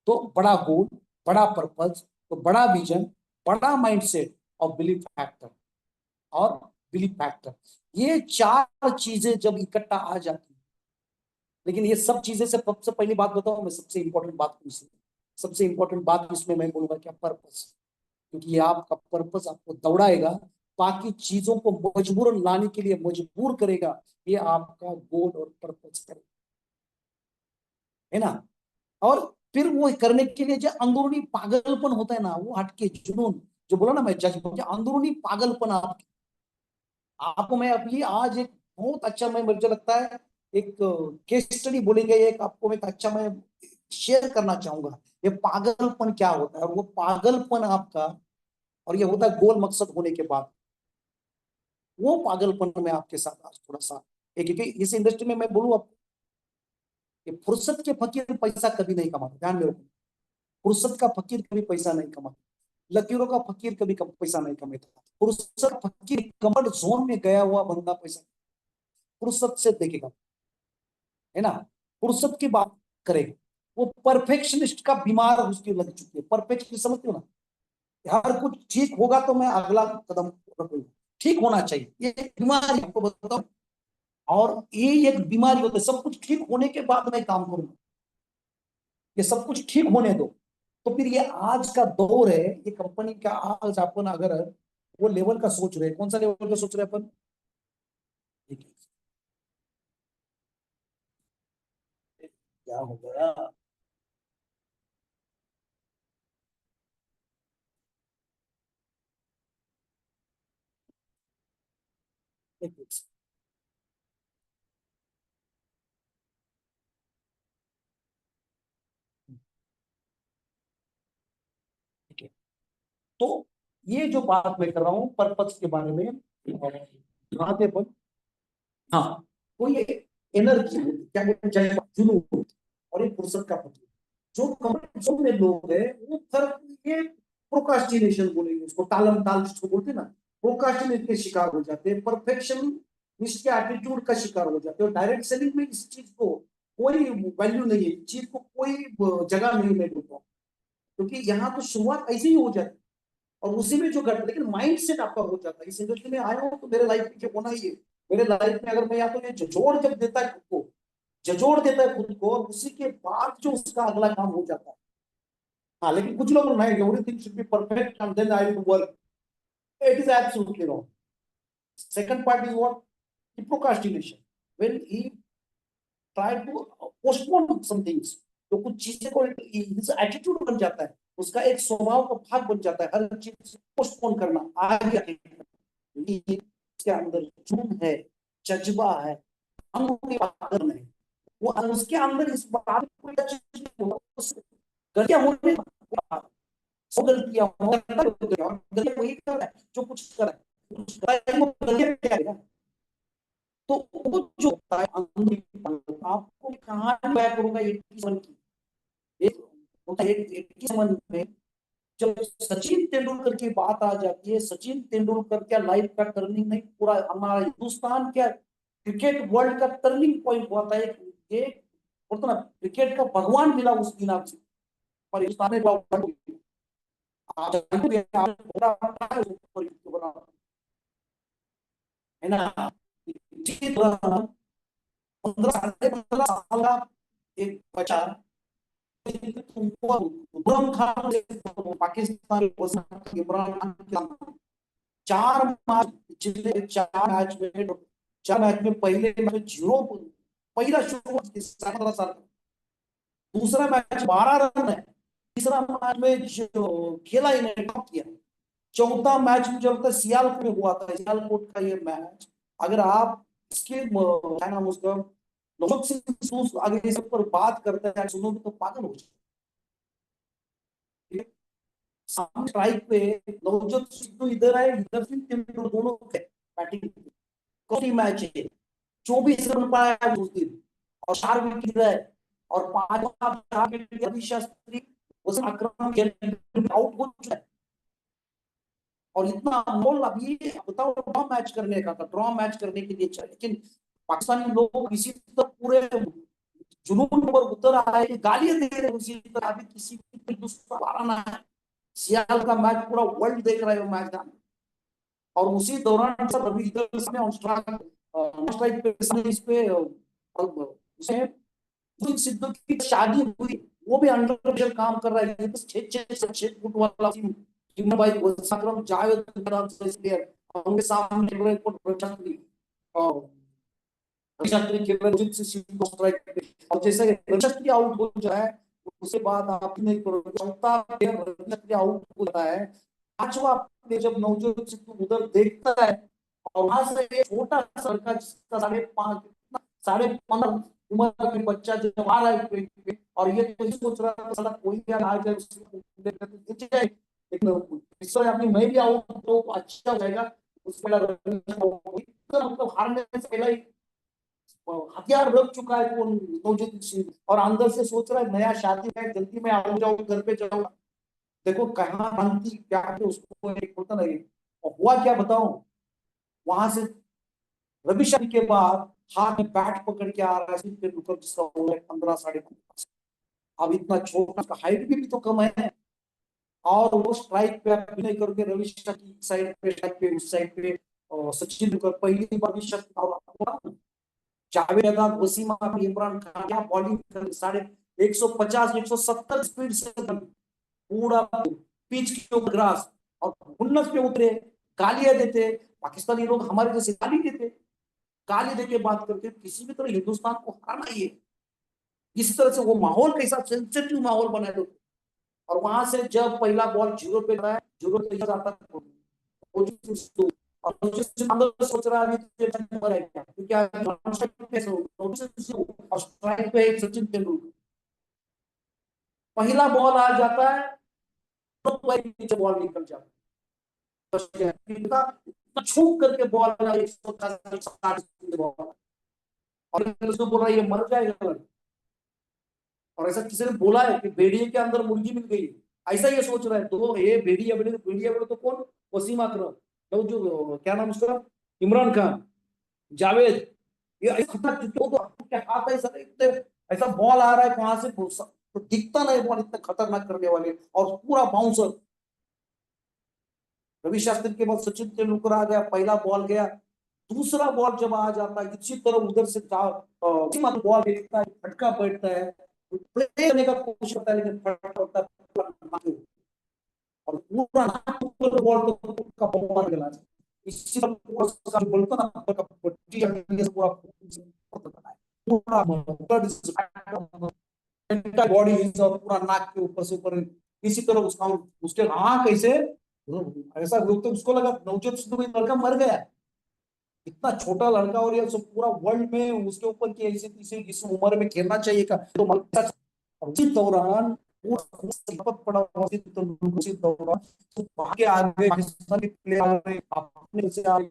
तो बड़ा गोल, बड़ा पर्पस, तो बड़ा विजन, बड़ा माइंडसेट और बिलीफ फैक्टर, और बिलीफ फैक्टर, ये 4 चीजें जब इकट्ठा आ जाती है। लेकिन ये सब चीजें से सबसे पहली बात बताऊं मैं, सबसे इंपॉर्टेंट बात इसमें, सबसे इंपॉर्टेंट बात इसमें मैं बोलूंगा क्या, पर्पस। क्योंकि ये आपका पर्पस आपको दौड़ाएगा, बाकी चीजों को मजबूर लाने के लिए मजबूर करेगा, ये आपका गोल और पर्पस करेगा, है ना। और फिर वो करने के लिए जो अंदरूनी पागलपन होता है ना, वो हटके जुनून, जो बोला ना मैं जज, अंदरूनी पागलपन आपको मैं अभी आज एक बहुत अच्छा, मैं मुझे लगता है एक केस स्टडी बोलेंगे, एक आपको एक अच्छा मैं शेयर करना चाहूंगा, ये पागलपन क्या होता है, और वो पागलपन आपका, और ये होता है गोल मकसद होने के बाद, वो पागलपन में आपके साथ आज थोड़ा सा एक इस इंडस्ट्री में मैं बोलूं आपको, फुर्सत के फकीर पैसा कभी नहीं कमाते, ध्यान में रखो। फुर्सत का फकीर कभी पैसा नहीं कमाता, लकीरों का फकीर कभी पैसा नहीं कमाता। फुर्सत का फकीर कमर्ट जोन में गया हुआ बंदा पैसा फुर्सत से देखेगा, है ना, फुर्सत की बात करेगा। वो परफेक्शनिस्ट का बीमार उसकी लग चुकी है, परफेक्शनिस्ट समझते हो ना, हर कुछ ठीक होगा तो मैं अगला कदम रखूंगा, ठीक होना चाहिए, ये बीमारी आपको बताओ। और ये एक बीमारी होती है, सब कुछ ठीक होने के बाद मैं काम करूंगा, ये सब कुछ ठीक होने दो। तो फिर ये आज का दौर है, ये कंपनी का आज अपन अगर वो लेवल का सोच रहे हैं, कौन सा लेवल का सोच रहे हैं अपन, क्या हो गया, ठीक है। तो ये जो बात मैं कर रहा हूँ पर्पस के बारे में, यहाँ पे अपन, हाँ, कोई एनर्जी, क्या बोलते हैं, जुनून और एक फुर्सत का पत्र, जो कंफर्ट जोन में लोग हैं वो ये प्रोक्रास्टिनेशन बोलेंगे उसको, टालम टाल जिसको बोलते हैं ना, प्रोक्रास्टिनेशन के शिकार हो जाते हैं, परफेक्शन इसके एटीट्यूड का शिकार हो जाते हैं। डायरेक्ट सेलिंग में इस चीज को कोई वैल्यू नहीं है, इस चीज को कोई जगह नहीं मैं बोलता हूँ। क्योंकि यहाँ तो शुरुआत ऐसे ही हो जाती और उसी में जो घट, लेकिन माइंड सेट आपका हो जाता है। इस इंडस्ट्री में आया हूँ तो मेरे लाइफ में जो होना ही है, मेरे लाइफ में अगर मैं या तो ये झोड़ जब देता है खुद को, झोड़ देता है खुद को, और उसी के बाद जो उसका अगला काम हो जाता है। हाँ, लेकिन कुछ लोग नहीं, everything should be perfect and then I will work, it is absolutely wrong. Second part is what? Procrastination. When he tried to postpone some things, तो कुछ चीजें को एटीट्यूड बन जाता है, उसका एक स्वभाव का भाग बन जाता है, हर चीज पोस्टपोन करना, आगे उसके अंदर जुनून है, जज्बा है, नहीं, वो उसके अंदर इस बात को गलतियां होने, सौ गलतियां वही कर रहा है जो कुछ कर रहा है, तो वो जो होता है आपको कहानी बयां करूंगा एक में, जब सचिन तेंदुलकर की बात आ जाती है, सचिन तेंदुलकर क्या लाइफ का टर्निंग नहीं, पूरा हमारा हिंदुस्तान क्या क्रिकेट वर्ल्ड का टर्निंग पॉइंट हुआ था। एक बोलते ना क्रिकेट का भगवान मिला उस दिन आपसे, और हिंदुस्तान में है ना। 15 साल का एक बच्चा इमरान खान, पाकिस्तान इमरान खान 4 मैच जितने, 4 मैच में पहले मैच 0, पहला शुरुआत 17 साल, दूसरा मैच 12 रन है, तीसरा मैच में जो खेला इन्हें टॉप किया, चौथा मैच मुझे लगता है सियालकोट में हुआ था, सियालकोट का ये मैच, अगर आप इसके क्या नाम उसका नवजोत सिद्धू अगर इस पर बात करते हैं सुनोगे तो पागल हो जाए। स्ट्राइक पे नवजोत सिद्धू इधर आए, इधर से तेंदुलकर, दोनों बैटिंग, कौन मैच है, 24 रन पाया उस दिन, और 4 विकेट गए, और 5 विकेट रवि शास्त्री आउट हो चुका है, और इतना अमोल अभी बताओ ड्रॉ मैच करने का था, ड्रॉ मैच करने के लिए चाहिए, लेकिन पाकिस्तानी लोग इसी तरह पूरे जुनून पर उतर आए, गालियां दे रहे उसी तरह, अभी किसी की दूसरा है, सियाल का मैच पूरा वर्ल्ड देख रहे हो मैच, और उसी दौरान सब अभी इधर इस पे सिद्धू की शादी हुई, वो भी अंडर प्रेशर काम कर रहा है, 6 फुट वाला भाई जावेद उनके सामने और जैसे आउट हो जाए उसके बाद आपने चौथा प्लेयर आउट हो जाता है, 5वां प्लेयर जब नवजोत सिद्धू उधर देखता है, और वहां से छोटा सा लड़का जिसका 5.5 उम्र का बच्चा जब आ रहा है, और ये तो सोच रहा था कोई भी आ जाए लेकिन अपनी मैं भी आऊँ तो अच्छा हो जाएगा, मतलब हारने से पहले ही हथियार रख चुका है कौन, नवजोत सिंह, और अंदर से सोच रहा है नया शादी है, जल्दी में आ जाऊँ घर पे जाऊँ, देखो कहाँ शांति क्या उसको एक होता नहीं, हुआ क्या बताऊं, वहां से रवि शास्त्री के बाद हाथ में बैट पकड़ के आ रहा है तेंदुलकर, जिसका उम्र 15 साढ़े 15, अब इतना छोटा, हाइट भी तो कम है, और वो स्ट्राइक पे अभिनय करके रवि शास्त्री की साइड पे, स्ट्राइक पे उस साइड पे, और सचिन तेंदुलकर पहली बार रवि शास्त्री, जावेद अहमद, वसीम अख्तर, इमरान खान, क्या बॉलिंग कर, 150 170 स्पीड से पूरा पिच के ऊपर ग्रास, और हुन्नस पे उतरे, गालियां देते, पाकिस्तानी लोग हमारे जैसे गाली देते, गाली देके बात करते, किसी भी तरह हिंदुस्तान को हराना ही है, इस तरह से वो माहौल कैसा सेंसिटिव माहौल बना दो, और वहां से जब पहला बॉल 0 पे रहा है, 0 पे जाता है, और अंदर सोच रहा है नंबर है क्या, क्योंकि स्ट्राइक पे सचिन तेंदुलकर, पहला बॉल आ जाता है तो बॉल निकल जाता है, छूक करके बॉल 160 और बोल रहा है ये मर जाएगा, और ऐसा किसी ने बोला है कि भेड़िए के अंदर मुर्गी मिल गई, ऐसा ये सोच रहा है, तो ये भेड़िया भेड़िया तो कौन, वसीम अख्तर, तो जो क्या नाम उसका, इमरान खान, जावेद, ये हाथ ऐसा बॉल आ रहा है वहां से तो दिखता नहीं बॉल इतना खतरनाक करने वाले, और पूरा बाउंसर। रवि शास्त्री के बाद सचिन तेंदुलकर आ गया, पहला बॉल गया, दूसरा बॉल जब आ जाता है इसी तरह उधर से बॉल देखता है, फटका बैठता है, प्ले करने का कोशिश करता है, लेकिन फटका होता है और पूरा बॉल का बॉल गला। इसी तरह बोलता ना पूरा बॉडी पूरा नाक के ऊपर से ऊपर, इसी तरह उसका उसके आंख ऐसे ऐसा तो उसको लगा नवजोत सिद्धू में लड़का मर गया, इतना छोटा लड़का और ये सब पूरा वर्ल्ड में उसके ऊपर की ऐसे इस उम्र में खेलना चाहिए का, तो उसी दौरान पड़ा उसी दौरान आगे आगे पाकिस्तान के प्लेयर अपने से कोई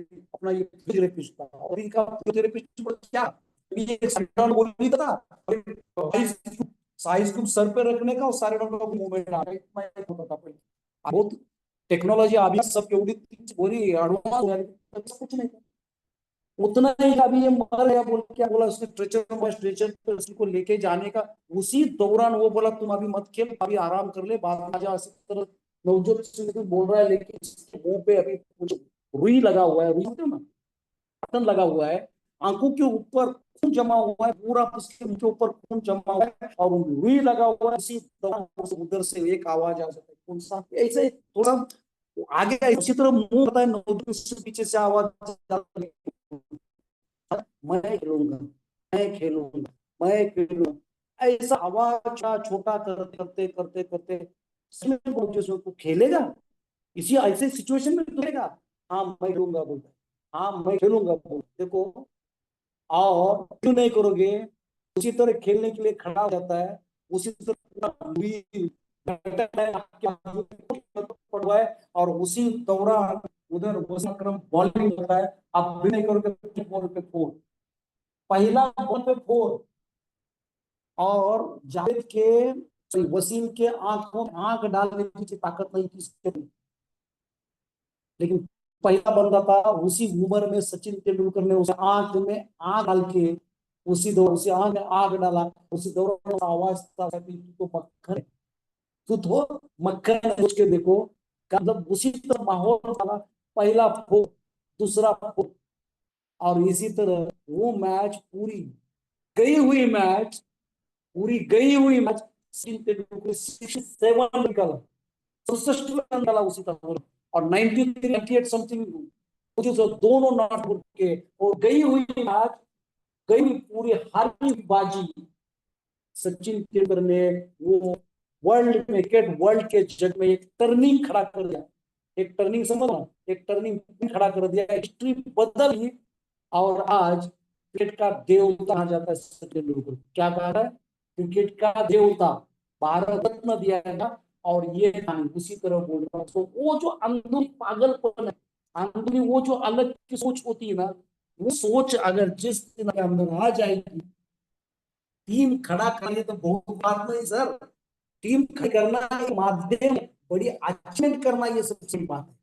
अपना ये फिजियोथेरेपिस्ट था, और इनका फिजियोथेरेपिस्ट क्या ये बोल नहीं था साइज को सर पे रखने का और सारे मूवमेंट आ रहे, बहुत टेक्नोलॉजी अभी सब पूरी एडवांस कुछ नहीं था। उतना ही अभी ये मर गया बोल, क्या बोला उसने, स्ट्रेचर पे उसको लेके जाने का, उसी दौरान वो बोला तुम अभी मत खेल, अभी आराम कर ले, बाद में जा। तरह नवजोत सिंह बोल रहा है, लेकिन मुंह पे अभी कुछ रुई लगा हुआ है, रुई ना बटन लगा हुआ है, आंखों के ऊपर खून जमा हुआ है, पूरा उसके मुंह के ऊपर खून जमा हुआ है और रुई लगा हुआ है। इसी दौरान उधर से एक आवाज आ जाता है, कौन सा, ऐसे थोड़ा आगे उसी तरह मुंह होता है, नवजोत सिंह पीछे से आवाज, मैं खेलूंगा, मैं खेलूंगा, मैं खेलूंगा, ऐसा आवाज छोटा करते करते करते करते तो खेलेगा, इसी ऐसे सिचुएशन में खेलेगा। हाँ मैं खेलूंगा बोलता, हाँ मैं खेलूंगा बोलता, देखो और क्यों नहीं करोगे, उसी तरह खेलने के लिए खड़ा हो जाता है, उसी तरह पड़वा है, और उसी दौरान उधर बॉलिंग होता है, आप भी नहीं करोगे, बॉल पे फोर, पहला बॉल पे फोर, और जावेद के वसीम के आंखों में आंख डालने की ताकत नहीं थी, लेकिन पहला बंदा था, उसी उम्र में सचिन तेंदुलकर ने उस आंख में आंख डाल के उसी दौरान उसी आंख में आग डाला, उसी दौरान आवाज था कि तू तो मक्खन, तू तो मक्खन, सोच के देखो, मतलब उसी तरह माहौल था, पहला फो, दूसरा फो, और इसी तरह वो मैच पूरी गई हुई मैच, पूरी गई हुई मैच सचिन तेंदुलकर 67 निकाला, 67 रन डाला उसी तरह, और 93 98 समथिंग, दोनों नॉट आउट के, और गई हुई मैच, गई हुई पूरी हारी बाजी सचिन तेंदुलकर ने वो वर्ल्ड में, क्रिकेट वर्ल्ड के जग में एक टर्निंग खड़ा कर दिया, एक टर्निंग समझ, एक टर्निंग खड़ा कर दिया, हिस्ट्री बदल गई, और आज क्रिकेट का देवता कहा जाता है सचिन तेंदुलकर, क्या कहा है, क्रिकेट का देवता, भारत रत्न दिया है ना, और ये उसी तरह बोल रहा हूँ। तो वो जो अंदरूनी पागलपन है, अंदरूनी वो जो अलग की सोच होती है ना, वो सोच अगर जिस दिन के अंदर आ जाएगी, टीम खड़ा करिए तो बहुत बात नहीं सर, टीम खड़ी करना एक माध्यम, बड़ी अचीवमेंट करना ये सबसे बात है,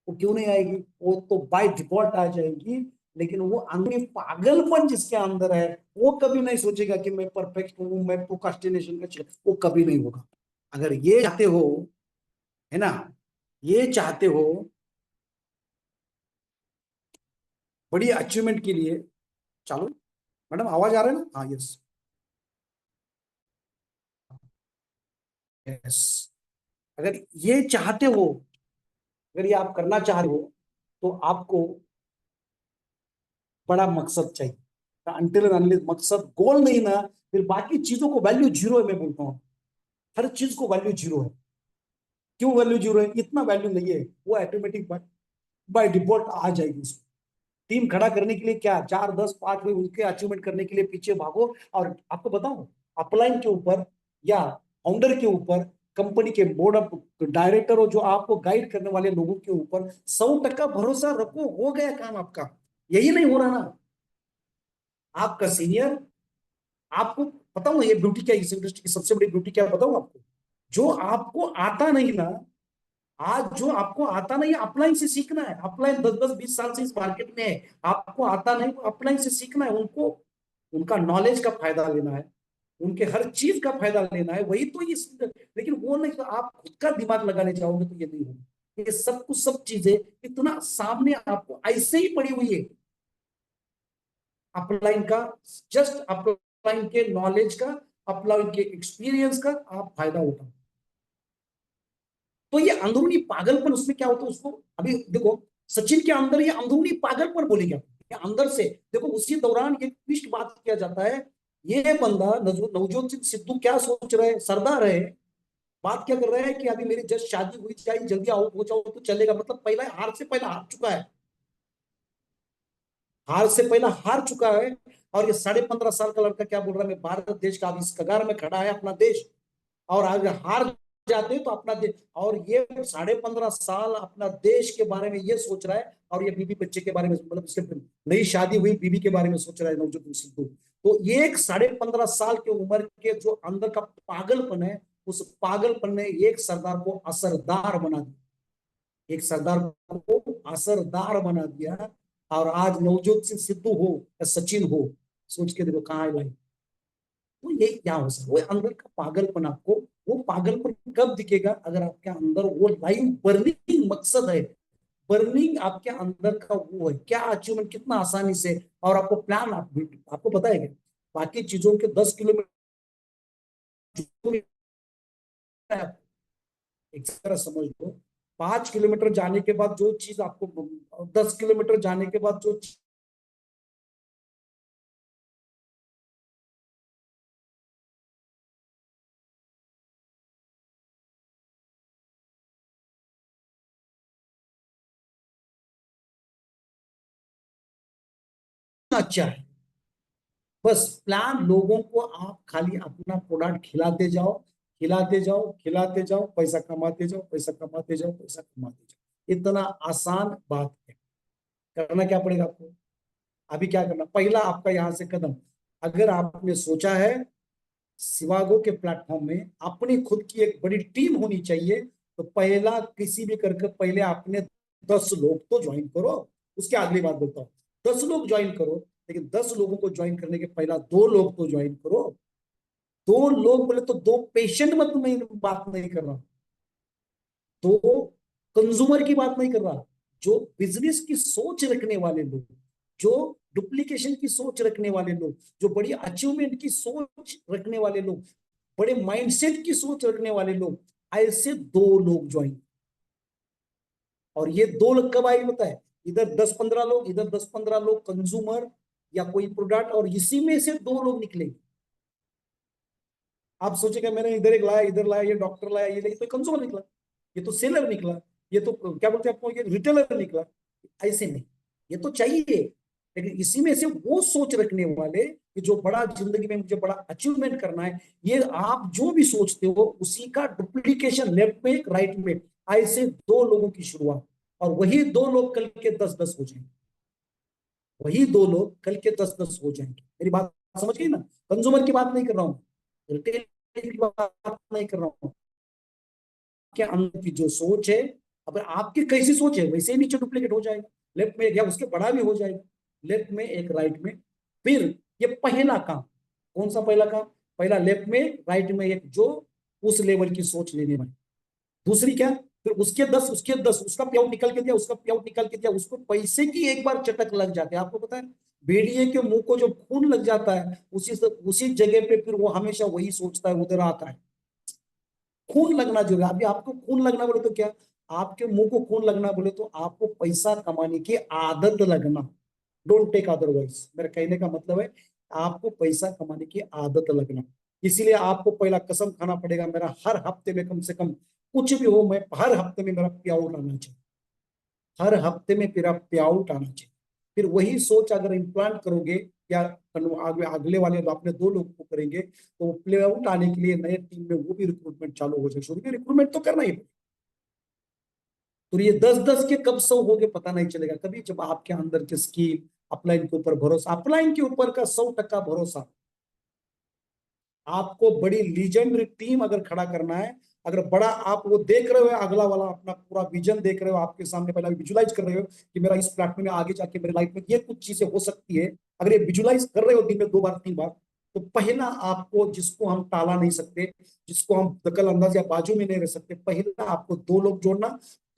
वो क्यों नहीं आएगी, वो तो बाय डिफॉल्ट आ जाएगी, लेकिन वो अंदरूनी पागलपन जिसके अंदर है, वो कभी नहीं सोचेगा कि मैं परफेक्ट हूं, मैं प्रोक्रास्टिनेशन का, वो कभी नहीं होगा। अगर ये चाहते हो, है ना, ये चाहते हो बड़ी अचीवमेंट के लिए, चलो मैडम आवाज आ रहा है ना, हाँ यस यस, अगर ये चाहते हो, अगर ये आप करना चाहते हो, तो आपको बड़ा मकसद चाहिए, अंटिल अनलेस मकसद गोल नहीं ना, फिर बाकी चीजों को वैल्यू जीरो है, मैं बोलता हूँ हर चीज को वैल्यू जीरो है, क्यों वैल्यू जीरो है, इतना वैल्यू नहीं है, वो ऑटोमेटिक बाय डिफॉल्ट आ जाएगी उसको। टीम खड़ा करने के लिए क्या 4 10 5 में उनके अचीवमेंट करने के लिए पीछे भागो, और आपको बताऊं अपलाइन के ऊपर या फाउंडर के ऊपर, कंपनी के बोर्ड ऑफ डायरेक्टर और जो आपको गाइड करने वाले लोगों के ऊपर 100% भरोसा रखो, हो गया काम आपका, यही नहीं हो रहा ना, आपका सीनियर, आपको बताऊं ये ब्यूटी क्या, इस इंडस्ट्री की सबसे बड़ी ब्यूटी क्या बताऊं आपको, जो आपको आता नहीं ना, आज जो आपको आता नहीं है अपलाइन से सीखना है, अपलाइन 10 10 20 साल से इस मार्केट में है, आपको आता नहीं तो अपलाइन से सीखना है, उनको उनका नॉलेज का फायदा लेना है, उनके हर चीज का फायदा लेना है, वही तो ये। लेकिन वो नहीं, तो आप खुद का दिमाग लगाने जाओगे तो ये नहीं होगा। ये सब कुछ, सब चीजें इतना सामने आपको ऐसे ही पड़ी हुई है। अपलाइन का, जस्ट अपलाइन के नॉलेज का, अपलाइन के एक्सपीरियंस का आप फायदा उठाओ। तो ये अंदरूनी पागलपन उसमें क्या होता है, उसको अभी देखो, सचिन के अंदर ये अंदरूनी पागलपन बोलेंगे ये अंदर से। देखो उसी दौरान ये ट्विस्ट बात किया जाता है, ये बंदा नवजोत सिंह सिद्धू क्या सोच रहे हैं, सरदार है, बात क्या कर रहे हैं कि अभी मेरी जस्ट शादी हुई, चाहिए जल्दी आओ हो जाओ तो चलेगा। मतलब पहला हार से पहला हार चुका है, हार से पहला हार चुका है। और ये 15.5 साल का लड़का क्या बोल रहा है, मैं भारत देश का अभी इस कगार में खड़ा है अपना देश, और अगर हार जाते तो अपना देश, और ये 15.5 साल अपना देश के बारे में ये सोच रहा है, और ये बीबी बच्चे के बारे में, मतलब उसके नई शादी हुई बीबी के बारे में सोच रहा है नवजोत सिद्धू। तो ये एक 15.5 साल की उम्र के जो अंदर का पागलपन है, उस पागलपन ने एक सरदार को असरदार बना दिया, एक सरदार को असरदार बना दिया। और आज नवजोत सिंह सिद्धू हो या सचिन हो, सोच के देखो कहाँ लाई। तो ये क्या हो सकता है, वो अंदर का पागलपन आपको, वो पागलपन कब दिखेगा, अगर आपके अंदर वो लाइव बर्निंग मकसद है, बर्निंग आपके अंदर का वो है, क्या अचीवमेंट कितना आसानी से, और आपको प्लान आपको पता है क्या, बाकी चीजों के 10 किलोमीटर एक तरह समझ लो, 5 किलोमीटर जाने के बाद जो चीज आपको, 10 किलोमीटर जाने के बाद जो अच्छा है, बस प्लान लोगों को आप खाली अपना प्रोडक्ट खिलाते जाओ, खिलाते जाओ, खिलाते जाओ, पैसा कमाते जाओ, पैसा कमाते जाओ, पैसा कमाते जाओ। इतना आसान बात है। करना क्या पड़ेगा आपको, अभी क्या करना, पहला आपका यहां से कदम, अगर आपने सोचा है सिवागो के प्लेटफॉर्म में अपनी खुद की एक बड़ी टीम होनी चाहिए, तो पहला किसी भी करके पहले आपने 10 लोग तो ज्वाइन करो। उसके अगली बात बोलता हूँ, 10 लोग ज्वाइन करो, लेकिन 10 लोगों को ज्वाइन करने के पहला 2 लोग तो ज्वाइन करो। 2 लोग बोले तो 2 पेशेंट मत, मैं बात नहीं कर रहा, 2 कंज्यूमर की बात नहीं कर रहा, जो बिजनेस की सोच रखने वाले लोग, जो डुप्लीकेशन की सोच रखने वाले लोग, जो बड़ी अचीवमेंट की सोच रखने वाले लोग, बड़े माइंडसेट की सोच रखने वाले लोग, ऐसे 2 लोग ज्वाइन। और ये 2 लोग कब आएगी पता है, इधर 10-15 लोग, इधर 10-15 लोग कंज्यूमर या कोई प्रोडक्ट, और इसी में से 2 लोग निकलेंगे। आप सोचेगा मैंने इधर एक लाया, इधर लाया, ये डॉक्टर लाया, ये, लेकिन तो कंज्यूमर निकला, ये तो सेलर निकला, ये तो क्या बोलते हैं आपको, ये रिटेलर निकला। ऐसे नहीं, ये तो चाहिए, लेकिन इसी में से वो सोच रखने वाले कि जो बड़ा जिंदगी में मुझे बड़ा अचीवमेंट करना है, ये आप जो भी सोचते हो उसी का डुप्लीकेशन, लेफ्ट में राइट में, ऐसे 2 लोगों की शुरुआत। और वही 2 लोग कल के 10-10 हो जाएंगे, वही 2 लोग कल के 10-10 हो जाएंगे। मेरी बात समझ गई ना, कंज्यूमर की बात नहीं कर रहा हूँ, रिटेल की बात नहीं कर रहा हूँ, के अंदर की जो सोच है, अगर आपकी कैसी सोच है वैसे ही नीचे डुप्लीकेट हो जाएगा, लेफ्ट में या उसके बड़ा भी हो जाएगा, लेफ्ट में एक राइट में। फिर ये पहला काम, कौन सा पहला काम, पहला लेफ्ट में राइट में एक जो उस लेवल की सोच लेने वाली। दूसरी क्या, फिर उसके 10, उसके 10, उसका प्याउट निकल के दिया, उसका प्याउट निकल के दिया, उसको पैसे की एक बार चटक लग जाती है। आपको पता है भेड़िए के मुंह को जो खून लग जाता है, उसी जगह पे फिर वो हमेशा वही सोचता है, उधर आता है। खून लगना जरूरी है। अभी आपको खून लगना बोले तो क्या, आपके मुंह को खून लगना बोले तो आपको पैसा कमाने की आदत लगना, डोंट टेक अदरवाइज। मेरे कहने का मतलब है आपको पैसा कमाने की आदत लगना। इसीलिए आपको पहला कसम खाना पड़ेगा, मेरा हर हफ्ते में कम से कम कुछ भी हो, मैं हर हफ्ते में मेरा पे आउट आना चाहिए, हर हफ्ते में मेरा पे आउट आना चाहिए। फिर वही सोच अगर इम्प्लांट करोगे, या अगले वाले अपने 2 लोग को करेंगे, तो प्ले आउट आने के लिए नए टीम में वो भी रिक्रूटमेंट चालू हो जाए, शुरू में रिक्रूटमेंट तो करना ही। तो ये 10-10 के कब 100 हो गए पता नहीं चलेगा कभी, जब आपके अंदर की स्किल, अपलाइन के ऊपर भरोसा, अपलाइन के ऊपर का 100% भरोसा। आपको बड़ी लीजेंडरी टीम अगर खड़ा करना है, अगर बड़ा आप वो देख रहे हो, अगला वाला अपना पूरा विजन देख रहे हो, आपके सामने पहले विजुलाइज कर रहे हो कि मेरा इस प्लेटफॉर्म में आगे जाके मेरे लाइफ में ये कुछ चीजें हो सकती है, अगर ये विजुलाइज कर रहे हो दिन में 2 बार 3 बार, तो पहला आपको, जिसको हम टाला नहीं सकते, जिसको हम दखल अंदाज या बाजू में नहीं रह सकते, पहला आपको 2 लोग जोड़ना,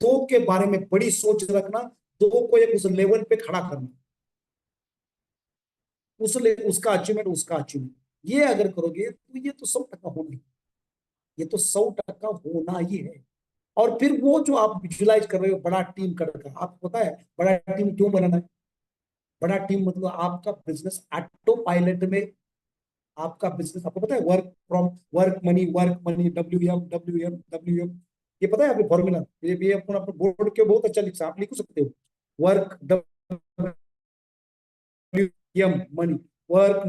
2 के बारे में बड़ी सोच रखना, 2 को एक उस लेवल पे खड़ा करना, उसका अचीवमेंट, उसका अचीवमेंट, ये अगर करोगे तो ये तो 100% होना ही, ये तो 100% होना ही है। और फिर वो जो आप विजुलाइज कर रहे हो बड़ा टीम करके, आपको पता है बड़ा टीम क्यों बनाना है? बड़ा टीम मतलब आपका बिजनेस ऑटो पायलट में, आपका बिजनेस आपको पता है, वर्क मनी WM, ये पता है आपको फॉर्मूला? ये अपना बोर्ड के बहुत अच्छा लिखा, आप लिख सकते हो, work WM money, work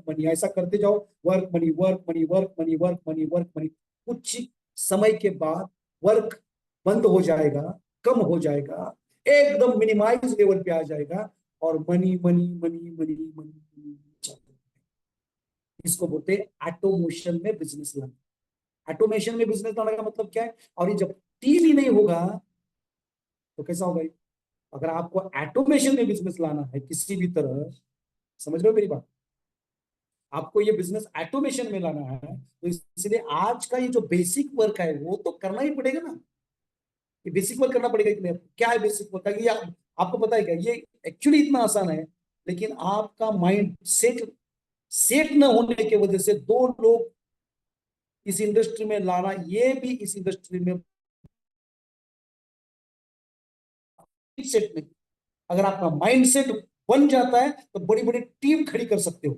money, ऐसा करते जाओ, work money work money work money work money work money. कुछ समय के बाद वर्क बंद हो जाएगा, कम हो जाएगा, एकदम मिनिमाइज लेवल पे आ जाएगा, और money money money money money. इसको बोलते हैं ऑटोमेशन में बिजनेस लाना। ऑटोमेशन में बिजनेस लाने का मतलब क्या है? और ये जब टीम ही नहीं होगा तो कैसा होगा? अगर आपको ऑटोमेशन में बिजनेस लाना है किसी भी तरह, समझ रहे हो मेरी बात, आपको ये बिजनेस ऑटोमेशन में लाना है, तो इसलिए आज का ये जो बेसिक वर्क है वो तो करना ही पड़ेगा ना। ये बेसिक वर्क करना पड़ेगा कि नहीं? क्या है बेसिक वर्क? ये आपको पता है क्या? ये एक्चुअली इतना आसान है, लेकिन आपका माइंड सेट न होने की वजह से 2 लोग इस इंडस्ट्री में लाना, ये भी इस इंडस्ट्री में सेट नहीं। अगर आपका माइंड सेट बन जाता है तो बड़ी बड़ी टीम खड़ी कर सकते हो,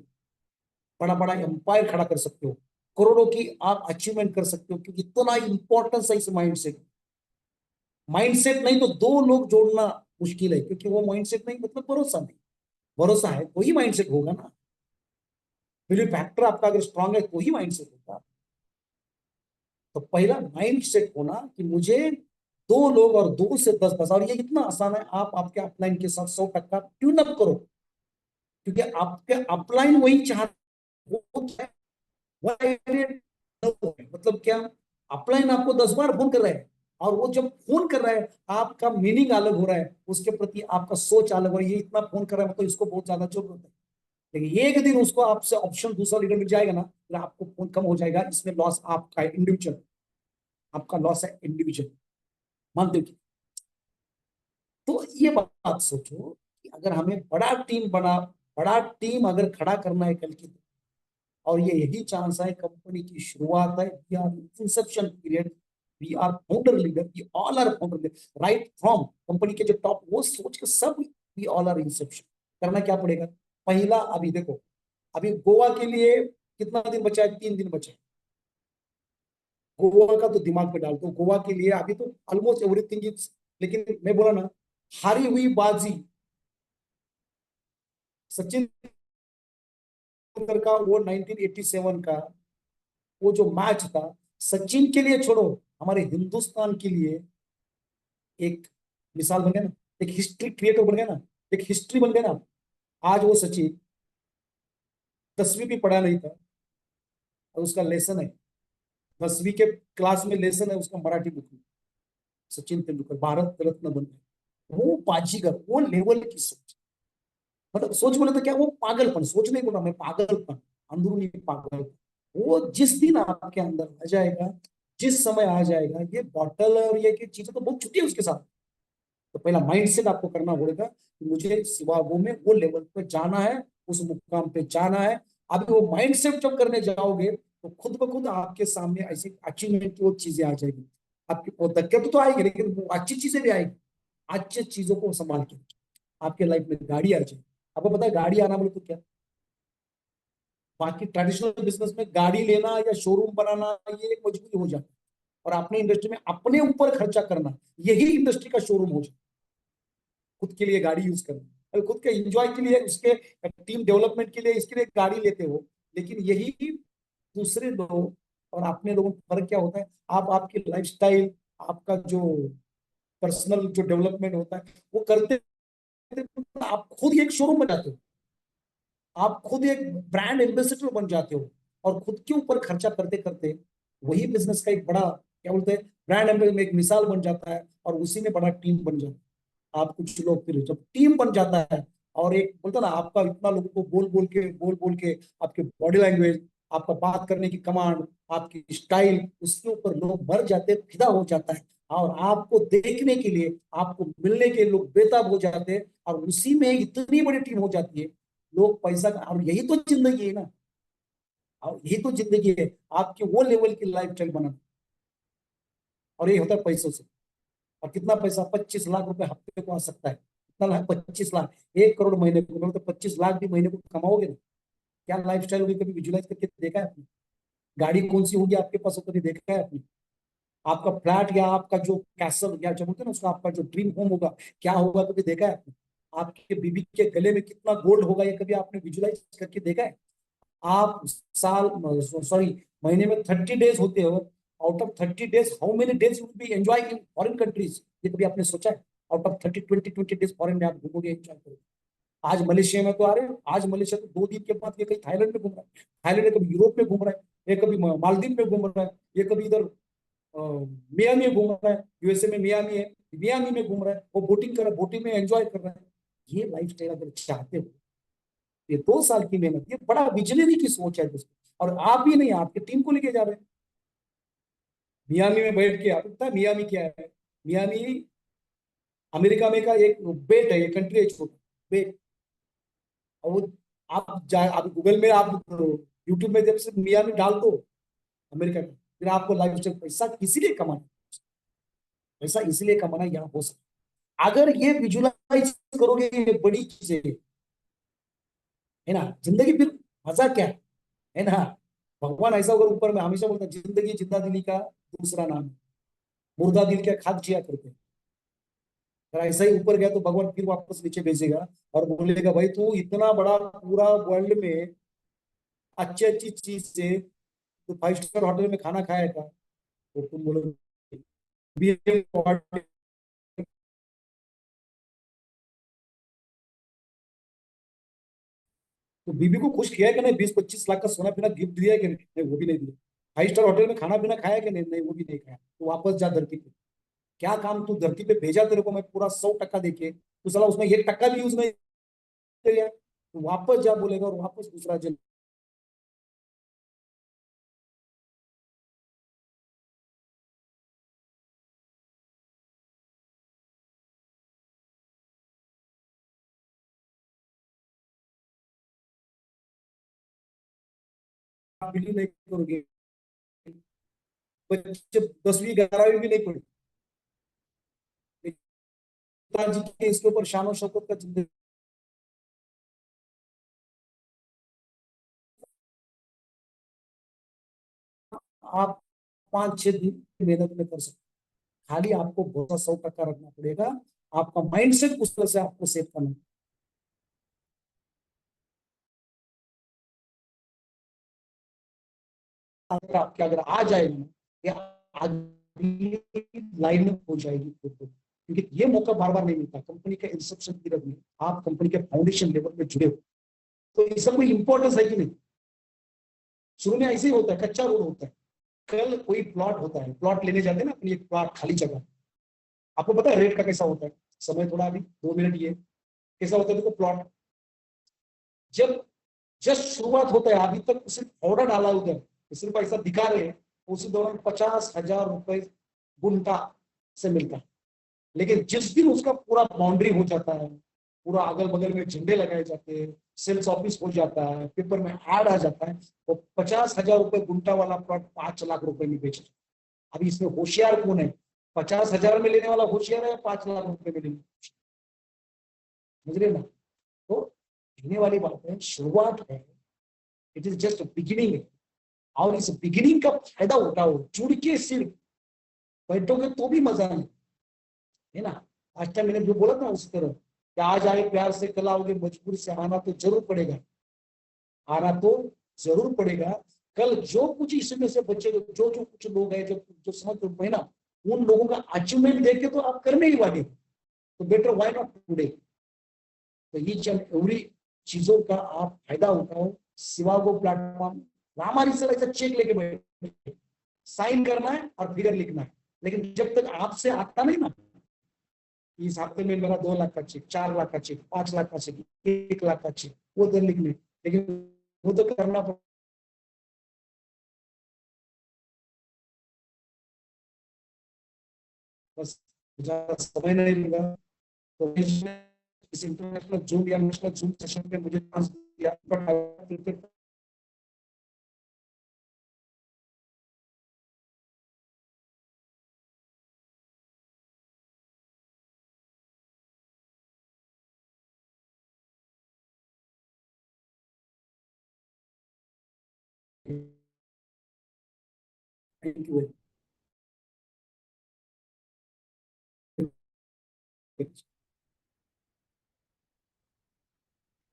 बड़ा बड़ा एम्पायर खड़ा कर सकते हो, करोड़ों की आप अचीवमेंट कर सकते हो, क्योंकि इतना इंपॉर्टेंस है इस माइंड सेट। माइंड सेट नहीं तो 2 लोग जोड़ना मुश्किल है, क्योंकि वो माइंड सेट नहीं मतलब भरोसा नहीं, भरोसा है तो ही माइंड सेट होगा ना। बिलीव फैक्टर आपका अगर स्ट्रांग है तो ही माइंड सेट होगा। तो पहला माइंड सेट होना कि मुझे 2 लोग और 2 से 10, और ये इतना आसान है, आप आपके अपलाइन के साथ 100% ट्यून अप करो, क्योंकि आपके अपलाइन वही चाह, मतलब क्या, अपलाइन आपको 10 बार फोन कर रहा है, और वो जब फोन कर रहा है आपका मीनिंग अलग हो रहा है, उसके प्रति आपका सोच अलग हो रहा है, ये इतना फोन कर रहा है मतलब इसको बहुत ज्यादा जरूरत है। लेकिन एक दिन उसको आपसे ऑप्शन दूसरा लीडर मिल जाएगा ना, फिर आपको फोन कम हो जाएगा, इसमें लॉस आपका है इंडिविजुअल, आपका लॉस है इंडिविजुअल, मानते हो? तो ये बात सोचो कि अगर हमें बड़ा टीम अगर खड़ा करना है कल की, और ये यही चांस है, कंपनी की शुरुआत है, we are inception period, we are founder leader, we all are founder leader, right from company के जो टॉप, वो सोच के सब वी ऑल आर इंसेप्शन। करना क्या पड़ेगा? पहला, अभी देखो, अभी गोवा के लिए कितना दिन बचा है? 3 दिन बचा है। गोवा का तो दिमाग पे डाल दो, गोवा के लिए अभी तो ऑलमोस्ट एवरीथिंग इज, लेकिन मैं बोला ना, हारी हुई बाजी, सचिन तेंदुलकर का वो 1987 का वो जो मैच था, सचिन के लिए छोड़ो, हमारे हिंदुस्तान के लिए एक मिसाल बन गया ना, एक हिस्ट्री क्रिएटर बन गया ना, एक हिस्ट्री बन गया ना। आज वो सचिन 10वीं भी पढ़ा नहीं था, और उसका लेसन है, 10वीं के क्लास में लेसन है उसका मराठी बुक में, सचिन तेंदुलकर भारत रत्न बन गए। वो बाजीगर, वो लेवल की सोच, मतलब सोच बोले तो क्या, वो पागलपन, सोच नहीं बोला मैं, पागलपन, अंदरूनी पागल, वो जिस दिन आपके अंदर आ जाएगा, जिस समय आ जाएगा, ये बॉटल और ये की चीजें तो बहुत छुट्टी है उसके साथ। तो पहला माइंडसेट आपको करना पड़ेगा कि मुझे शिकागो में वो लेवल पे जाना है, उस मुकाम पे जाना है। अभी वो माइंडसेट जब करने जाओगे तो खुद ब खुद आपके सामने ऐसी अचीवमेंट की वो चीजें आ जाएगी। आपकी वो दिक्कत तो आएगी, लेकिन वो अच्छी चीजें भी आएगी। अच्छी चीजों को संभाल के आपके लाइफ में गाड़ी आ जाएगी। आपको पता है गाड़ी आना बोले तो क्या, बाकी ट्रेडिशनल बिजनेस में गाड़ी लेना या शोरूम बनाना ये एक मजबूरी हो जाती है, और अपने इंडस्ट्री में अपने ऊपर खर्चा करना यही इंडस्ट्री का शोरूम हो जाए। खुद के लिए गाड़ी यूज करना, अगर खुद के एंजॉय के लिए, उसके टीम डेवलपमेंट के लिए, इसके लिए गाड़ी लेते हो, लेकिन यही दूसरे लोग और अपने लोगों में फर्क क्या होता है? आप आपकी लाइफस्टाइल, आपका जो पर्सनल जो डेवलपमेंट होता है वो करते, आप खुद एक शोरूम बन जाते हो, आप खुद एक ब्रांड एम्बेसडर बन जाते हो, और खुद के ऊपर खर्चा करते करते वही बिजनेस का एक बड़ा क्या बोलते हैं ब्रांड एम्बेसडर में एक मिसाल बन जाता है, और उसी में बड़ा टीम बन जाता है। आप कुछ लोग फिर जब टीम बन जाता है, और एक बोलता ना आपका इतना लोगों को बोल बोल के आपके बॉडी लैंग्वेज, आपका बात करने की कमांड, आपकी स्टाइल, उसके ऊपर लोग मर जाते हैं, फिदा हो जाता है, और आपको देखने के लिए, आपको मिलने के लोग बेताब हो जाते हैं, और उसी में इतनी बड़ी टीम हो जाती है, लोग पैसा, और यही तो जिंदगी है ना, और यही तो जिंदगी है, आपके वो लेवल की लाइफ स्टाइल बनाना, और ये होता है पैसों से। और कितना पैसा, 25 लाख रुपए हफ्ते को आ सकता है, कितना लाख, 25 लाख, 1 करोड़ महीने को, मतलब तो 25 लाख भी महीने को कमाओगे ना। क्या लाइफ स्टाइल होगी, कभी विजुलाइज करके देखा है आपने? गाड़ी कौन सी होगी आपके पास, वो कभी देखा है आपने? आपका फ्लैट या आपका जो कैसल या जो बोलते हैं ना उसका, आपका जो ड्रीम होम होगा, क्या होगा, कभी देखा है आपने? आपके बीबी के गले में कितना गोल्ड होगा, ये कभी आपने विजुलाइज करके देखा है? आप साल, सॉरी, महीने में 30 डेज होते हो, out of 30 days how many days you will be enjoy in foreign countries, ये कभी आपने सोचा है? आउट ऑफ 30 20 20 डेज फॉरेन में आप घूमोगे, एंजॉय करोगे। आज मलेशिया में तो आ रहे हो, आज मलेशिया तो 2 दिन के बाद ये कहीं थाईलैंड में घूम रहा है, थाईलैंड में कभी यूरोप में घूम रहा है, ये कभी मालदीव में घूम रहा है, ये कभी इधर मियामी में घूम रहा है, यूएसए में मियामी है, मियामी में घूम रहा है, वो बोटिंग कर रहा है, बोटिंग में एंजॉय कर रहा है। ये लाइफ स्टाइल अगर चाहते हो, ये 2 साल की मेहनत, ये बड़ा विजनरी की सोच है दोस्तों, और आप ही नहीं, आपकी टीम को लेके जा रहे हैं मियामी में बैठ के। आप पता है मियामी क्या है? मियामी अमेरिका में का एक बेट है, एक कंट्री है, छोटा बेट। और वो आप गूगल में, आप यूट्यूब में जब से मियामी डाल दो अमेरिका में, फिर आपको लाइफ स्टाइल, पैसा किसी लिए कमाना, पैसा इसलिए कमाना यहाँ हो सकता, अगर ये विजुलाइज करोगे ये बड़ी चीजें, है ना, जिंदगी फिर मजा क्या है ना। भगवान ऐसा होगा ऊपर में, हमेशा बोलता है जिंदगी जिंदा दिली का दूसरा नाम है, मुर्दा दिल क्या खाक जिया करते हैं। अगर ऐसा ही ऊपर गया तो भगवान फिर वापस नीचे भेजेगा, और बोलेगा भाई तू इतना बड़ा पूरा वर्ल्ड में अच्छी अच्छी चीज से, तो 5 स्टार होटल में खाना खाएगा, तो तुम बोलोगे तो बीबी को खुश किया है कि नहीं, 20 25 लाख का सोना पीना गिफ्ट दिया है कि नहीं? नहीं, वो भी नहीं दिया। 5 स्टार होटल में खाना पीना खाया कि नहीं? नहीं, वो भी नहीं खाया। तो वापस जा धरती पे, क्या काम तू धरती पे भेजा, तेरे को मैं पूरा 100% देके, तो साला उसमें 1% भी यूज नहीं किया, तो वापस जा बोलेगा, और वापस दूसरा जन्म। बिलीव नहीं करोगे, बच्चे 10वीं 11वीं भी नहीं पढ़े, पिताजी के इसके ऊपर शान शौकत का जिंदगी। आप 5 6 दिन मेहनत में कर सकते, खाली आपको भरोसा 100% रखना पड़ेगा, आपका माइंडसेट उस तरह से आपको सेट करना। आपके अगर आ जाएगा ना, ये अगली लाइन में हो जाएगी खुद को, क्योंकि ये मौका बार बार नहीं मिलता। कंपनी के इंसेप्शन पीरियड में आप कंपनी के फाउंडेशन लेवल में जुड़े हो, तो इसका कोई इंपॉर्टेंस है कि नहीं? शुरू में ऐसे ही होता है, कच्चा रोड होता है। कल कोई प्लॉट होता है, प्लॉट लेने जाते हैं ना अपनी, एक प्लॉट खाली जगह, आपको पता है रेट का कैसा होता है? समय थोड़ा अभी 2 मिनट, ये कैसा होता है देखो। प्लॉट जब जस्ट शुरुआत होता है, अभी तक सिर्फ ऑर्डर डाला उधर, सिर्फ ऐसा दिखा रहे हैं, उसी दौरान 50,000 रुपए गुंठा से मिलता है। लेकिन जिस दिन उसका पूरा बाउंड्री हो जाता है, पूरा अगल बगल में झंडे लगाए जाते हैं, सेल्स ऑफिस हो जाता है, पेपर में ऐड आ जाता है, वो 50,000 रुपए गुंठा वाला प्लॉट 5 लाख रुपए में बेच। अभी इसमें होशियार कौन है? 50,000 में लेने वाला होशियार है या 5 लाख रुपए में लेने? समझ रहे ना? तो कहने वाली बात है, शुरुआत है, इट इज जस्ट बिगिनिंग है, और इस बिगिनिंग का फायदा उठाओ, जुड़ के सिर्फ बैठोगे तो भी मजा नहीं है ना। आज टाइम मैंने जो बोला था उस तरह, कि आज आए प्यार से कल आओगे, मजबूरी से आना तो जरूर पड़ेगा, आना तो जरूर पड़ेगा। कल जो कुछ इसमें से बच्चे, जो जो कुछ लोग हैं, जो जो समझ है ना, उन लोगों का अचीवमेंट देख के तो आप करने ही वाले, तो बेटर व्हाई नॉट टुडे। तो ईच एंड एवरी चीजों का आप फायदा उठाओ। सिवागो प्लेटफॉर्म, हमारी सर ऐसा चेक लेके बैठे, साइन करना है और फिगर लिखना है। लेकिन जब तक आपसे आता नहीं ना, इस हफ्ते में मेरा 2 लाख का चेक, 4 लाख का चेक, 5 लाख का चेक, 1 लाख का चेक, वो तो लिखने, लेकिन वो तो करना बस ज्यादा समय नहीं मिला। तो इस इंटरनेशनल जूम या नेशनल जूम सेशन पे मुझे चांस दिया, but thank you.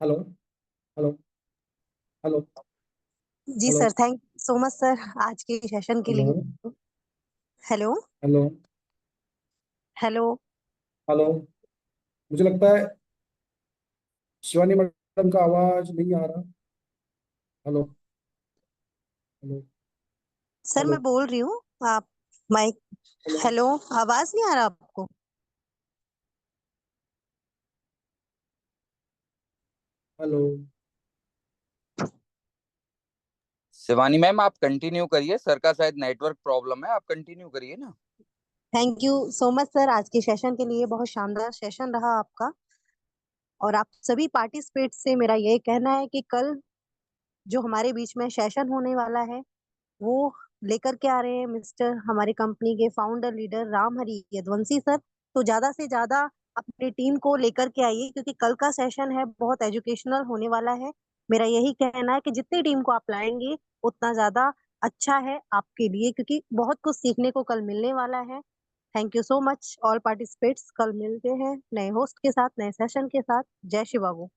Hello hello hello ji hello sir, thank so much sir आज के सेशन के हेलो लिए। Hello hello hello. हेलो। मुझे लगता है शिवानी मैडम का आवाज नहीं आ रहा। हेलो हेलो सर हेलो मैं बोल रही हूँ, आप माइक। हेलो हेलो, आवाज नहीं आ रहा आपको? हेलो। शिवानी मैम आप कंटिन्यू करिए, सर का शायद नेटवर्क प्रॉब्लम है, आप कंटिन्यू करिए ना। Thank you so much sir आज के सेशन के लिए, बहुत शानदार सेशन रहा आपका। और आप सभी पार्टिसिपेट से मेरा ये कहना है कि कल जो हमारे बीच में सेशन होने वाला है, वो लेकर के आ रहे हैं मिस्टर हमारी कंपनी के founder leader Ram Hari Yaduvanshi sir. तो ज्यादा से ज्यादा अपनी टीम को लेकर के आइए, क्योंकि कल का सेशन है बहुत एजुकेशनल होने वाला है। मेरा यही कहना है कि जितनी टीम को आप लाएंगे उतना ज्यादा अच्छा है आपके लिए, क्योंकि बहुत कुछ सीखने को कल मिलने वाला है। Thank you so much all participates. कल मिलते हैं नए होस्ट के साथ, नए सेशन के साथ। जय शिवागो।